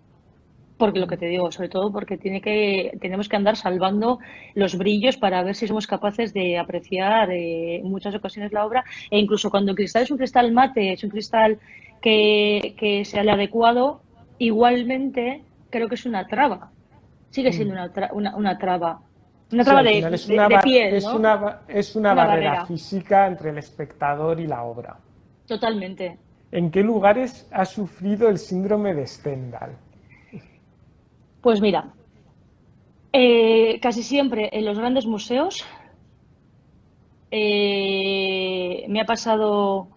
porque lo que te digo, sobre todo porque tenemos que andar salvando los brillos para ver si somos capaces de apreciar en muchas ocasiones la obra, e incluso cuando el cristal es un cristal mate, es un cristal que sea el adecuado, igualmente creo que es una traba, sigue siendo una traba. Una
Sí,
traba
al final es
de piel, ¿no?
es una
Una
barrera
barrera.
física entre el espectador y la obra.
Totalmente.
¿En qué lugares ha sufrido el síndrome de Stendhal?
Pues mira, casi siempre en los grandes museos me ha pasado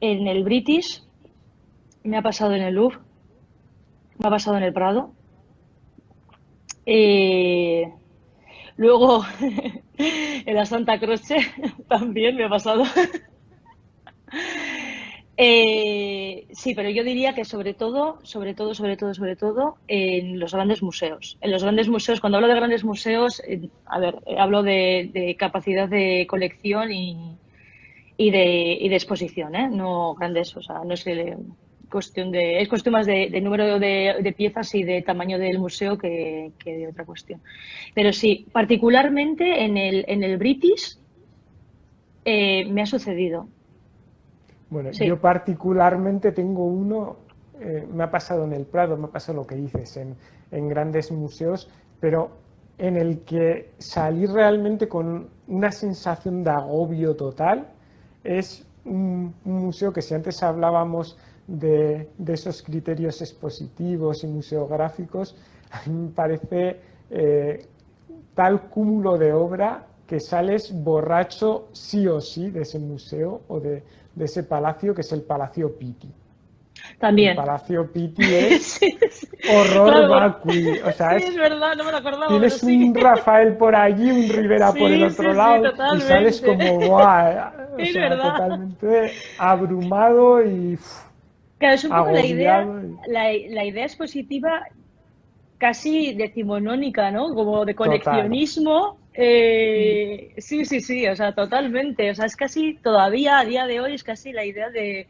en el British, me ha pasado en el Louvre, me ha pasado en el Prado. eh, luego en la Santa Croce también me ha pasado. Sí, pero yo diría que sobre todo, en los grandes museos. En los grandes museos, cuando hablo de grandes museos, a ver, hablo de capacidad de colección y de exposición, ¿eh? No grandes, o sea, no es es cuestión más de número de piezas y de tamaño del museo que de otra cuestión. Pero sí, particularmente en el British me ha sucedido.
Bueno, yo
Sí,
particularmente tengo uno, me ha pasado en el Prado, me ha pasado lo que dices, en grandes museos, pero en el que salir realmente con una sensación de agobio total es un museo que si antes hablábamos de esos criterios expositivos y museográficos, a mí me parece tal cúmulo de obra que sales borracho sí o sí de ese museo o de ese palacio que es el Palacio Pitti. El
también.
Palacio Pitti es
Sí, sí.
horror
Claro,
vacui, o
sí,
sea,
es verdad, no me lo acordaba, pero
tienes
sí.
un Rafael por allí, un Rivera por el
Sí,
otro
sí, sí,
lado y sales
totalmente.
como, ¡buah! O
Es
sea,
verdad.
totalmente abrumado y
Claro, es un poco la idea,
agobiado.
la idea expositiva casi decimonónica, ¿no? Como de
Total.
coleccionismo. Sí, sí, sí, o sea, totalmente. O sea, es casi todavía a día de hoy es casi la idea de,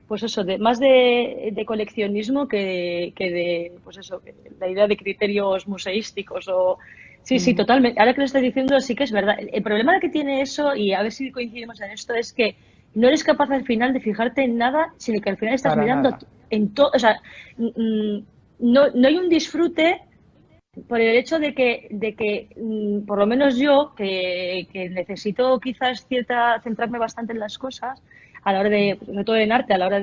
pues eso, de más de coleccionismo pues eso, la idea de criterios museísticos o... Sí, sí, totalmente. Ahora que lo estás diciendo, sí que es verdad. El problema que tiene eso, y a ver si coincidimos en esto, es que no eres capaz al final de fijarte en nada, sino que al final estás
Para
mirando
nada.
en todo, o sea, no hay un disfrute por el hecho de que por lo menos yo, que necesito quizás centrarme bastante en las cosas, a la hora de, sobre todo en arte, a la hora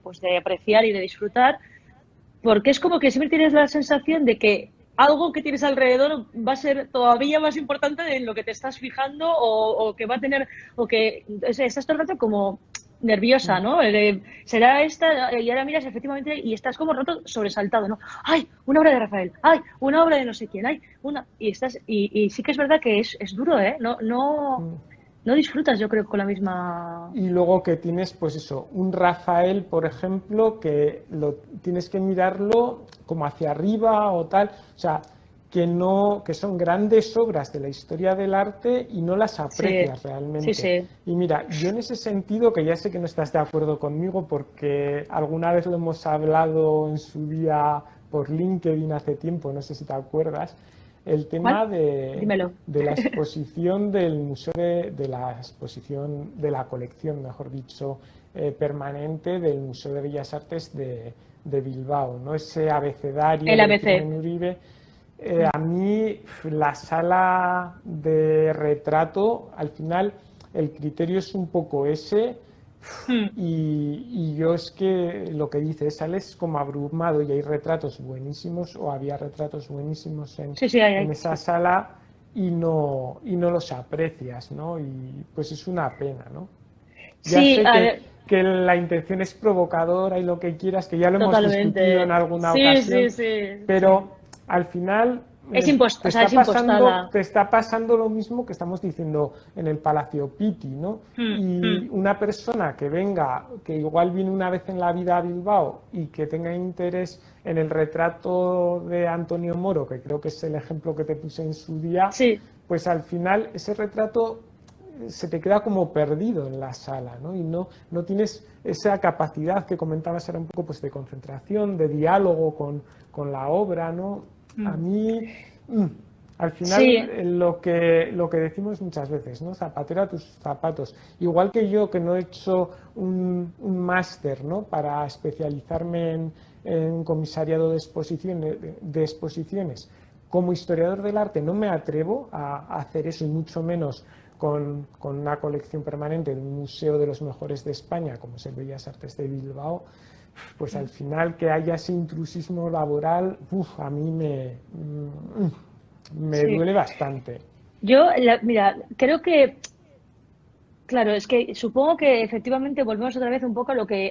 pues de apreciar y de disfrutar, porque es como que siempre tienes la sensación de que algo que tienes alrededor va a ser todavía más importante de lo que te estás fijando o que va a tener, o que estás todo el rato como nerviosa, ¿no? Será esta, y ahora miras efectivamente y estás como rato sobresaltado, ¿no? ¡Ay! Una obra de Rafael, ¡ay! Una obra de no sé quién, ¡ay! Y sí que es verdad que es duro, ¿eh? No disfrutas, yo creo, con la misma.
Y luego que tienes, pues eso, un Rafael, por ejemplo, que lo tienes que mirarlo como hacia arriba o tal, o sea, que no, que son grandes obras de la historia del arte y no las
Sí,
aprecias
sí,
realmente.
sí.
Y mira, yo en ese sentido, que ya sé que no estás de acuerdo conmigo porque alguna vez lo hemos hablado en su día por LinkedIn hace tiempo, no sé si te acuerdas, el tema
¿Cuál? Dímelo.
de la exposición del museo de la exposición de la colección, mejor dicho, permanente del Museo de Bellas Artes de Bilbao, ¿no? Ese abecedario
El
de Carmen
ABC.
Uribe. A mí la sala de retrato, al final el criterio es un poco ese
Hmm.
y yo es que lo que dice, sales como abrumado y hay retratos buenísimos o había retratos buenísimos
Sí, sí,
en
hay,
esa
sí.
sala y no los aprecias, ¿no? Y pues es una pena, ¿no? Ya
Sí,
sé
a ver,
que la intención es provocadora y lo que quieras, que ya lo hemos discutido en
totalmente.
alguna
Sí, sí,
ocasión,
sí, sí.
pero al final
O sea, es impostada.
te está pasando lo mismo que estamos diciendo en el Palacio Pitti, ¿no?
Hmm,
Y
hmm.
una persona que venga, que igual viene una vez en la vida a Bilbao y que tenga interés en el retrato de Antonio Moro, que creo que es el ejemplo que te puse en su día,
Sí,
pues al final ese retrato se te queda como perdido en la sala, ¿no? Y no tienes esa capacidad que comentabas era un poco pues de concentración, de diálogo con la obra, ¿no? A
hmm.
mí, mm, al final,
Sí,
lo que decimos muchas veces, ¿no? Zapatero a tus zapatos. Igual que yo, que no he hecho un máster, ¿no? Para especializarme en comisariado de exposiciones. Como historiador del arte no me atrevo a hacer eso y mucho menos con una colección permanente de un museo de los mejores de España, como es el Bellas Artes de Bilbao, pues al final que haya ese intrusismo laboral, a mí me
sí.
duele bastante.
Mira, creo que, claro, es que supongo que efectivamente volvemos otra vez un poco a lo que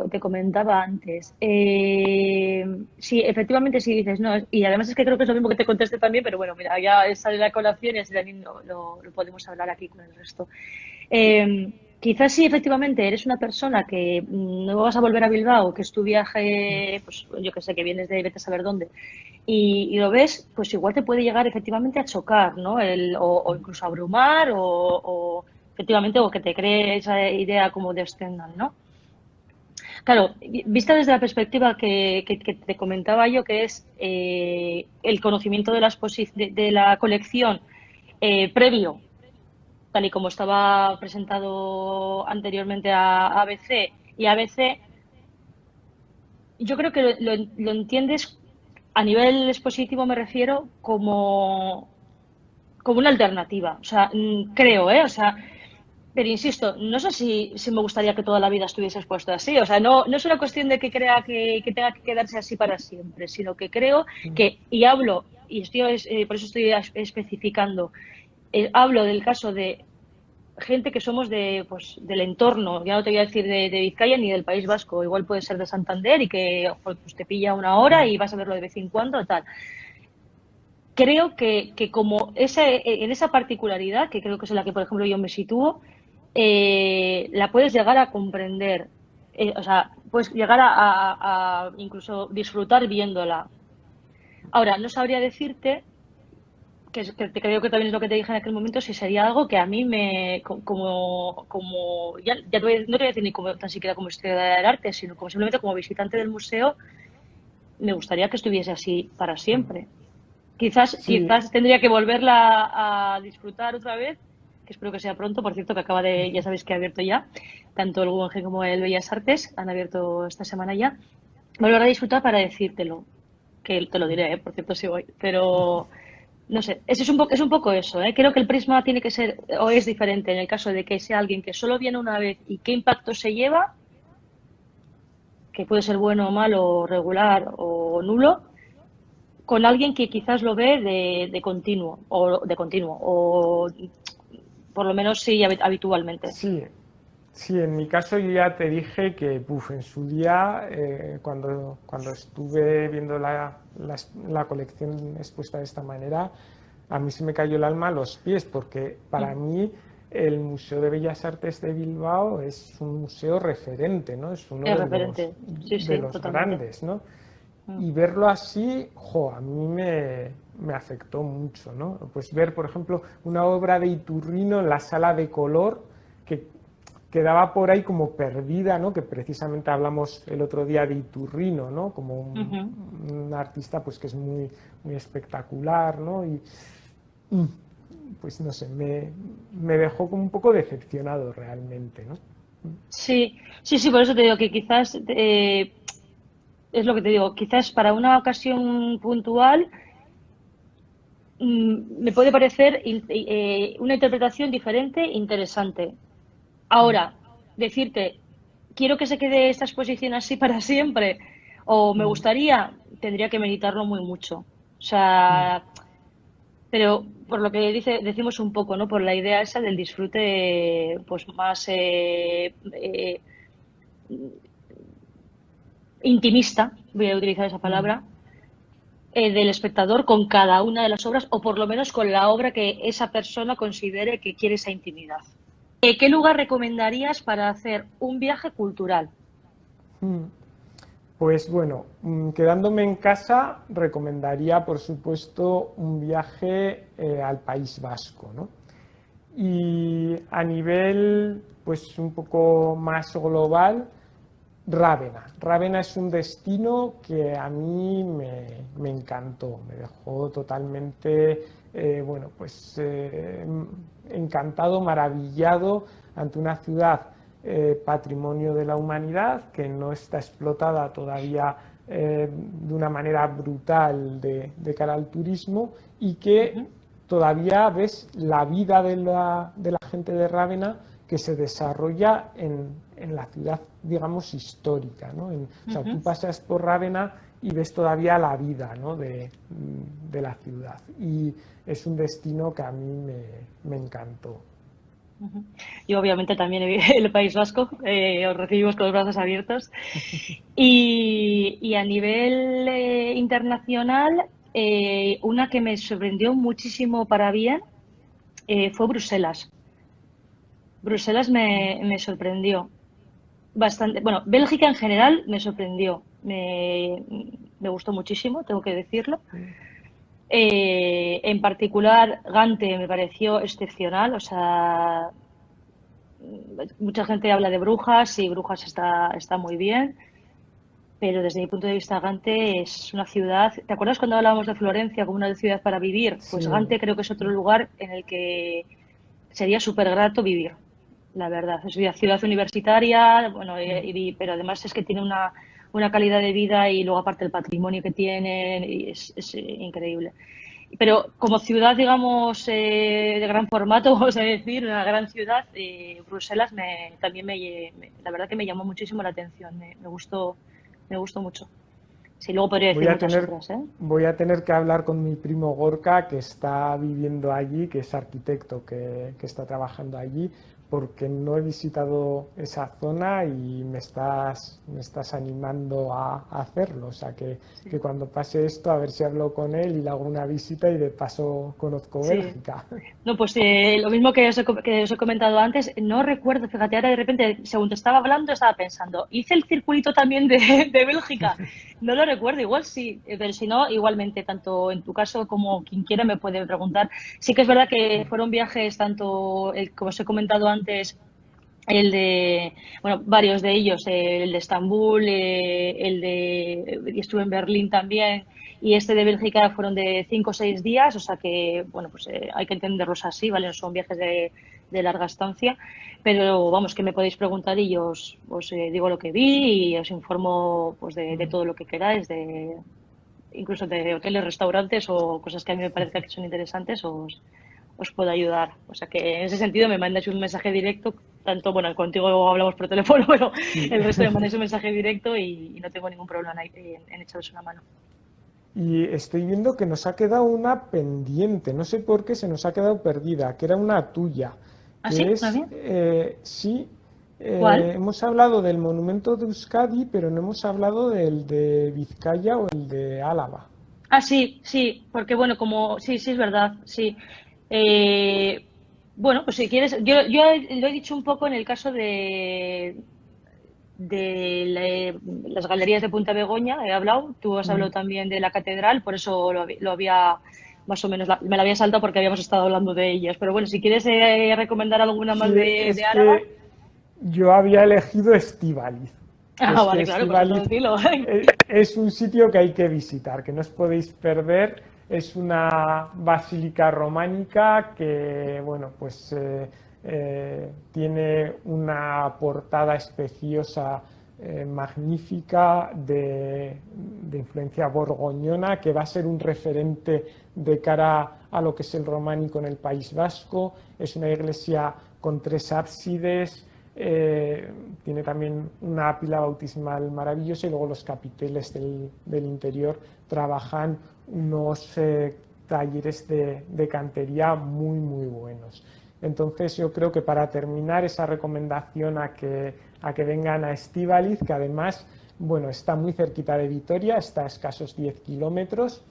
te comentaba antes. Sí, efectivamente, sí dices, no, y además es que creo que es lo mismo que te contesté también, pero bueno, mira, ya sale la colación y así también lo podemos hablar aquí con el resto. quizás si efectivamente eres una persona que no vas a volver a Bilbao, que es tu viaje, pues yo que sé, que vienes de vete a saber dónde, y lo ves, pues igual te puede llegar efectivamente a chocar, ¿no? O incluso a abrumar, efectivamente, o que te cree esa idea como de Stendhal, ¿no? Claro, vista desde la perspectiva que te comentaba yo, que es el conocimiento de de la colección previo, tal y como estaba presentado anteriormente a ABC y ABC, yo creo que lo entiendes a nivel expositivo, me refiero como una alternativa. O sea, creo, ¿eh? O sea, pero insisto, no sé si me gustaría que toda la vida estuviese expuesto así. O sea, no es una cuestión de que crea que tenga que quedarse así para siempre, sino que creo que, y hablo, y por eso estoy especificando, hablo del caso de gente que somos pues, del entorno, ya no te voy a decir de Vizcaya ni del País Vasco, igual puede ser de Santander y que pues, te pilla una hora y vas a verlo de vez en cuando, tal. Creo que como en esa particularidad, que creo que es en la que, por ejemplo, yo me sitúo, la puedes llegar a comprender. O sea, puedes llegar a incluso disfrutar viéndola. Ahora, no sabría decirte, que creo que también es lo que te dije en aquel momento, si sería algo que a mí como no te voy a decir ni como, tan siquiera como historiadora del arte, sino como simplemente como visitante del museo, me gustaría que estuviese así para siempre.
Sí,
Quizás tendría que volverla a disfrutar otra vez, que espero que sea pronto, por cierto, que ya sabéis que ha abierto ya, tanto el Guggenheim como el Bellas Artes han abierto esta semana ya, volver a disfrutar para decírtelo, que te lo diré, por cierto, si voy, pero no sé, es un poco eso, ¿eh? Creo que el prisma tiene que ser, o es diferente en el caso de que sea alguien que solo viene una vez y qué impacto se lleva, que puede ser bueno o malo, regular o nulo, con alguien que quizás lo ve o por lo menos sí habitualmente.
sí, sí, en mi caso yo ya te dije que en su día, cuando estuve viendo la colección expuesta de esta manera, a mí se me cayó el alma a los pies, porque para mí el Museo de Bellas Artes de Bilbao es un museo referente, ¿no? Es uno
Es referente, sí,
de
sí,
los
totalmente.
grandes, ¿no?
Mm.
Y verlo así, a mí me afectó mucho, ¿no? Pues ver, por ejemplo, una obra de Iturrino en la sala de color que quedaba por ahí como perdida, ¿no? Que precisamente hablamos el otro día de Iturrino, ¿no? Como
Ujú.
un artista pues que es muy espectacular, ¿no? Y mm, pues no sé, me dejó como un poco decepcionado realmente, ¿no?
Sí, sí, sí, por eso te digo que quizás es lo que te digo, quizás para una ocasión puntual me puede parecer una interpretación diferente, interesante. Ahora, decirte, quiero que se quede esta exposición así para siempre, o me
Mm,
gustaría, tendría que meditarlo muy mucho. O
mm,
sea, pero por lo que decimos un poco, ¿no? Por la idea esa del disfrute, pues más intimista, voy a utilizar esa
mm.
palabra, del espectador con cada una de las obras, o por lo menos con la obra que esa persona considere que quiere esa intimidad. ¿Qué lugar recomendarías para hacer un viaje cultural?
Mm. Pues bueno, quedándome en casa, recomendaría, por supuesto, un viaje al País Vasco, ¿no? Y a nivel, pues un poco más global, Rávena. Rávena es un destino que a mí me encantó, me dejó totalmente, bueno, pues encantado, maravillado ante una ciudad patrimonio de la humanidad que no está explotada todavía de una manera brutal de cara al turismo y que
Ujú,
todavía ves la vida de la gente de Rávena que se desarrolla en la ciudad, digamos, histórica, ¿no? O sea,
ujú,
tú pasas por Rávena y ves todavía la vida, ¿no? de la ciudad. Y es un destino que a mí me encantó.
ujú. Yo obviamente también el País Vasco, os recibimos con los brazos abiertos. Y a nivel internacional, una que me sorprendió muchísimo para bien fue Bruselas. Bruselas me sorprendió bastante. Bueno, Bélgica en general me sorprendió. Me gustó muchísimo, tengo que decirlo. En particular, Gante me pareció excepcional. O sea, mucha gente habla de Brujas y Brujas está muy bien, pero desde mi punto de vista, Gante es una ciudad. ¿Te acuerdas cuando hablábamos de Florencia como una ciudad para vivir? Pues
Sí,
Gante creo que es otro lugar en el que sería súper grato vivir, la verdad. Es una ciudad universitaria, bueno, pero además es que tiene una calidad de vida y luego aparte el patrimonio que tienen y es increíble. Pero como ciudad, digamos, de gran formato, vamos a decir, una gran ciudad, Bruselas también la verdad que me llamó muchísimo la atención, me gustó mucho. Sí, luego podría
voy
decir
a
muchas
tener,
otras, ¿eh?
voy a tener que hablar con mi primo Gorka, que está viviendo allí, que es arquitecto, que está trabajando allí, porque no he visitado esa zona y me estás animando a hacerlo. O sea, que
Sí.
cuando pase esto, a ver si hablo con él y le hago una visita y de paso conozco
Sí.
Bélgica.
No, pues lo mismo que os he comentado antes, no recuerdo, fíjate, ahora de repente, según te estaba hablando, estaba pensando, ¿hice el circuito también de Bélgica? No lo recuerdo, igual sí, pero si no, igualmente, tanto en tu caso como quien quiera me puede preguntar. Sí que es verdad que fueron viajes, tanto, como os he comentado antes, bueno, varios de ellos, el de Estambul, y estuve en Berlín también, y este de Bélgica fueron de 5 o 6 días, o sea que, bueno, pues hay que entenderlos así, ¿vale? No son viajes de larga estancia, pero vamos, que me podéis preguntar y yo os digo lo que vi y os informo pues de todo lo que queráis, incluso de hoteles, restaurantes o cosas que a mí me parezca que son interesantes, os puedo ayudar. O sea que en ese sentido me mandáis un mensaje directo, tanto, bueno, contigo hablamos por teléfono, pero
Sí.
el resto me mandáis un mensaje directo y no tengo ningún problema en echaros una mano.
Y estoy viendo que nos ha quedado una pendiente, no sé por qué se nos ha quedado perdida, que era una tuya,
¿Ah,
que
sí? ¿Una
es,
mía?
sí,
¿Cuál?
hemos hablado del monumento de Euskadi, pero no hemos hablado del de Vizcaya o el de Álava.
Ah, sí, sí, porque bueno, sí, sí es verdad, sí. Eh, bueno, pues si quieres, yo lo he dicho un poco en el caso de las galerías de Punta Begoña, he hablado, tú has
Mm.
hablado también de la catedral, por eso lo había más o menos, me la había saltado porque habíamos estado hablando de ellas. Pero bueno, si quieres recomendar alguna más
Sí,
de
es
Álava,
que yo había elegido Estíbaliz, que
ah,
es que
vale, claro, pues
Estíbaliz
entonces dilo.
es un sitio que hay que visitar, que no os podéis perder. Es una basílica románica que, bueno, pues tiene una portada especiosa, magnífica, de influencia borgoñona, que va a ser un referente de cara a lo que es el románico en el País Vasco. Es una iglesia con 3 ábsides, tiene también una pila bautismal maravillosa y luego los capiteles del interior trabajan unos talleres de cantería muy, muy buenos. Entonces yo creo que para terminar esa recomendación a que vengan a Estíbaliz, que además, bueno, está muy cerquita de Vitoria, está a escasos 10 kilómetros,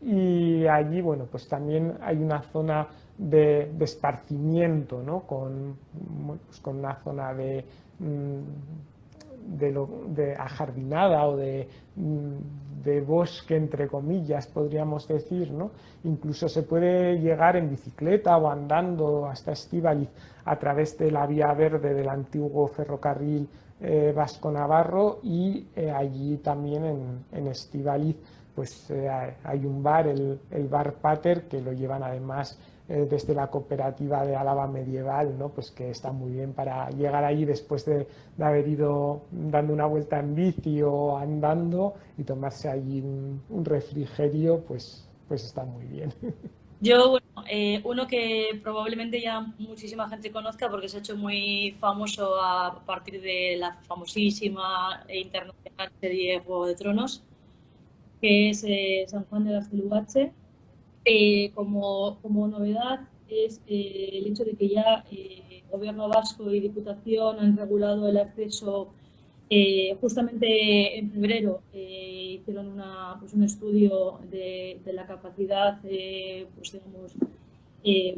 y allí, bueno, pues también hay una zona de esparcimiento, ¿no? Pues con una zona de ajardinada o de bosque, entre comillas, podríamos decir, ¿no? Incluso se puede llegar en bicicleta o andando hasta Estíbaliz a través de la vía verde del antiguo ferrocarril vasco-navarro, y allí también en Estíbaliz pues hay un bar, el Bar Pater, que lo llevan además desde la cooperativa de Álava Medieval, ¿no? Pues que está muy bien para llegar ahí después de haber ido dando una vuelta en bici o andando y tomarse allí un refrigerio, pues está muy bien.
Yo, bueno, uno que probablemente ya muchísima gente conozca porque se ha hecho muy famoso a partir de la famosísima e internacional serie Juego de Tronos, que es San Juan de Gaztelugatxe. Como novedad es el hecho de que ya Gobierno vasco y Diputación han regulado el acceso. Justamente en febrero hicieron pues un estudio de la capacidad, pues digamos,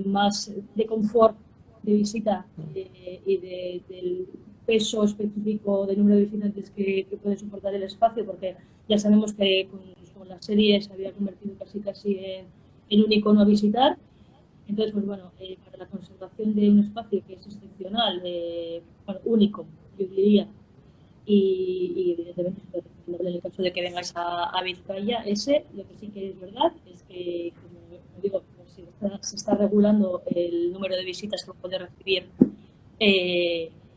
más de confort de visita y del peso específico del número de visitantes que puede soportar el espacio, porque ya sabemos que con la serie se había convertido casi en un icono a visitar. Entonces, pues bueno, para la conservación de un espacio que es excepcional, bueno, único, yo diría, y evidentemente en el caso de que vengáis a Vizcaya, lo que sí que es verdad es que, como digo, se está regulando el número de visitas que puede recibir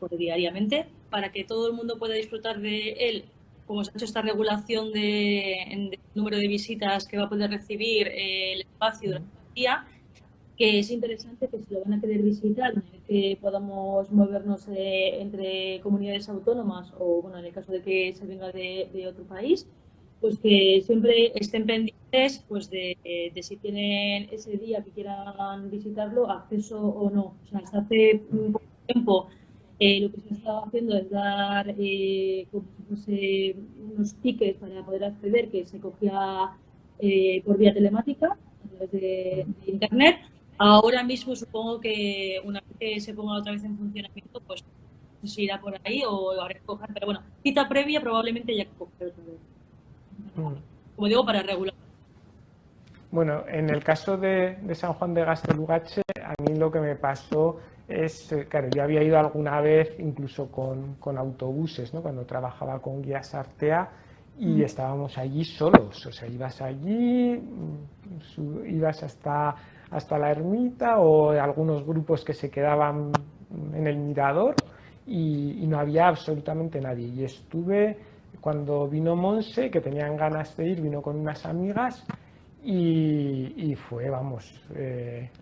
pues, diariamente, para que todo el mundo pueda disfrutar de él, como se ha hecho esta regulación del número de visitas que va a poder recibir el espacio durante el día, que es interesante que si lo van a querer visitar, que podamos movernos entre comunidades autónomas o, bueno, en el caso de que se venga de otro país, pues que siempre estén pendientes pues de si tienen ese día que quieran visitarlo, acceso o no. O sea, hasta hace un poco tiempo lo que se estaba haciendo es dar como si fuese unos tickets para poder acceder que se cogía por vía telemática a través de internet. Ahora mismo supongo que una vez que se ponga otra vez en funcionamiento, pues se irá por ahí o habrá que coger, pero bueno, cita previa probablemente haya que coger otra vez. Como digo, para regular.
Bueno, en el caso de San Juan de Gaztelugatxe, a mí lo que me pasó es, claro, yo había ido alguna vez incluso con autobuses, ¿no? Cuando trabajaba con Guías Artea, y estábamos allí solos, o sea, ibas allí, ibas hasta la ermita o algunos grupos que se quedaban en el mirador y no había absolutamente nadie. Y estuve, cuando vino Monse, que tenían ganas de ir, vino con unas amigas y fue, vamos,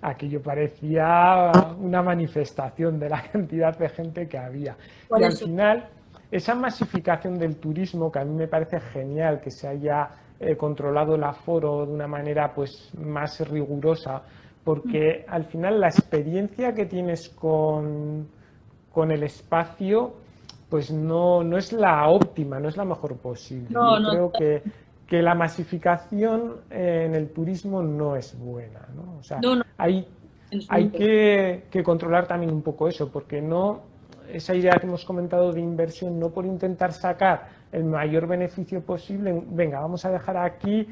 aquello parecía una manifestación de la cantidad de gente que había.
Por
y
eso.
Al final, esa masificación del turismo, que a mí me parece genial que se haya controlado el aforo de una manera pues más rigurosa, porque al final la experiencia que tienes con el espacio pues no es la óptima, no es la mejor posible.
No,
Yo
no,
creo que la masificación en el turismo no es buena, ¿no? O sea,
no, no,
hay que controlar también un poco eso, porque no, esa idea que hemos comentado de inversión, no por intentar sacar el mayor beneficio posible, venga, vamos a dejar aquí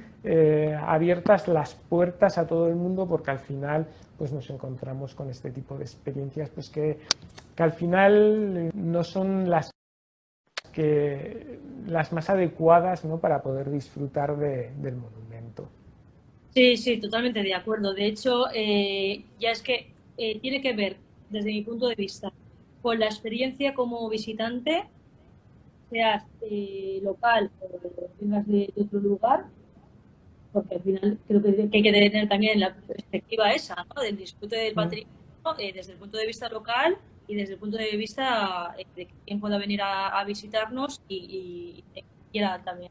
abiertas las puertas a todo el mundo, porque al final pues nos encontramos con este tipo de experiencias pues que al final no son las más adecuadas, ¿no? Para poder disfrutar del monumento.
Sí, sí, totalmente de acuerdo. De hecho, ya es que tiene que ver, desde mi punto de vista, con la experiencia como visitante, seas local o vengas de otro lugar, porque al final creo que hay que tener también la perspectiva esa, ¿no? Del disfrute del patrimonio desde el punto de vista local y desde el punto de vista de quien pueda venir a visitarnos y quiera también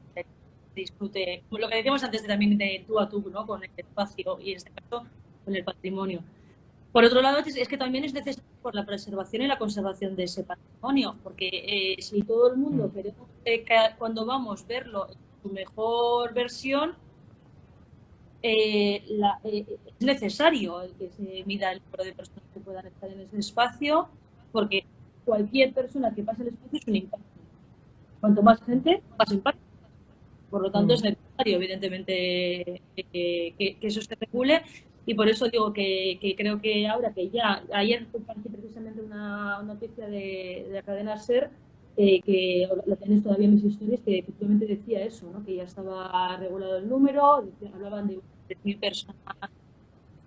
disfrute, lo que decíamos antes también de tú a tú, ¿no? Con el espacio y en este caso con el patrimonio. Por otro lado, es que también es necesario por la preservación y la conservación de ese patrimonio, porque si todo el mundo queremos cuando vamos verlo en su mejor versión, es necesario que se mida el número de personas que puedan estar en ese espacio, porque cualquier persona que pase el espacio es un impacto. Cuanto más gente, más impacto. Por lo tanto, es necesario, evidentemente, que eso se regule. Y por eso digo que creo que ahora que ya, ayer compartí precisamente una noticia de la cadena SER, que la tenéis todavía en mis historias, que efectivamente decía eso, ¿no? Que ya estaba regulado el número, hablaban de 3.000 personas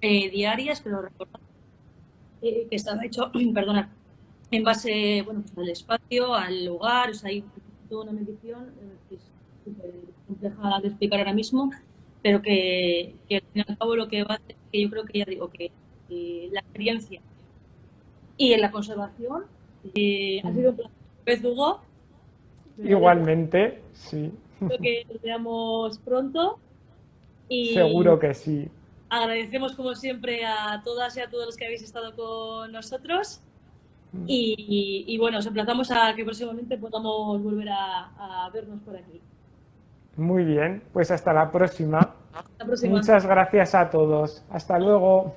diarias, pero recordad que estaba hecho, perdona, en base, bueno, pues al espacio, al lugar, o sea, hay toda una medición que es súper compleja de explicar ahora mismo, pero que al fin y al cabo lo que va a hacer, que yo creo que ya digo, que la experiencia y en la conservación ha sido un placer, Hugo.
Igualmente, sí.
Espero que nos veamos pronto y
Seguro que sí.
agradecemos como siempre a todas y a todos los que habéis estado con nosotros. Y bueno, os emplazamos a que próximamente podamos volver a vernos por aquí.
Muy bien, pues hasta la próxima.
Hasta la próxima.
Muchas gracias a todos. Hasta luego.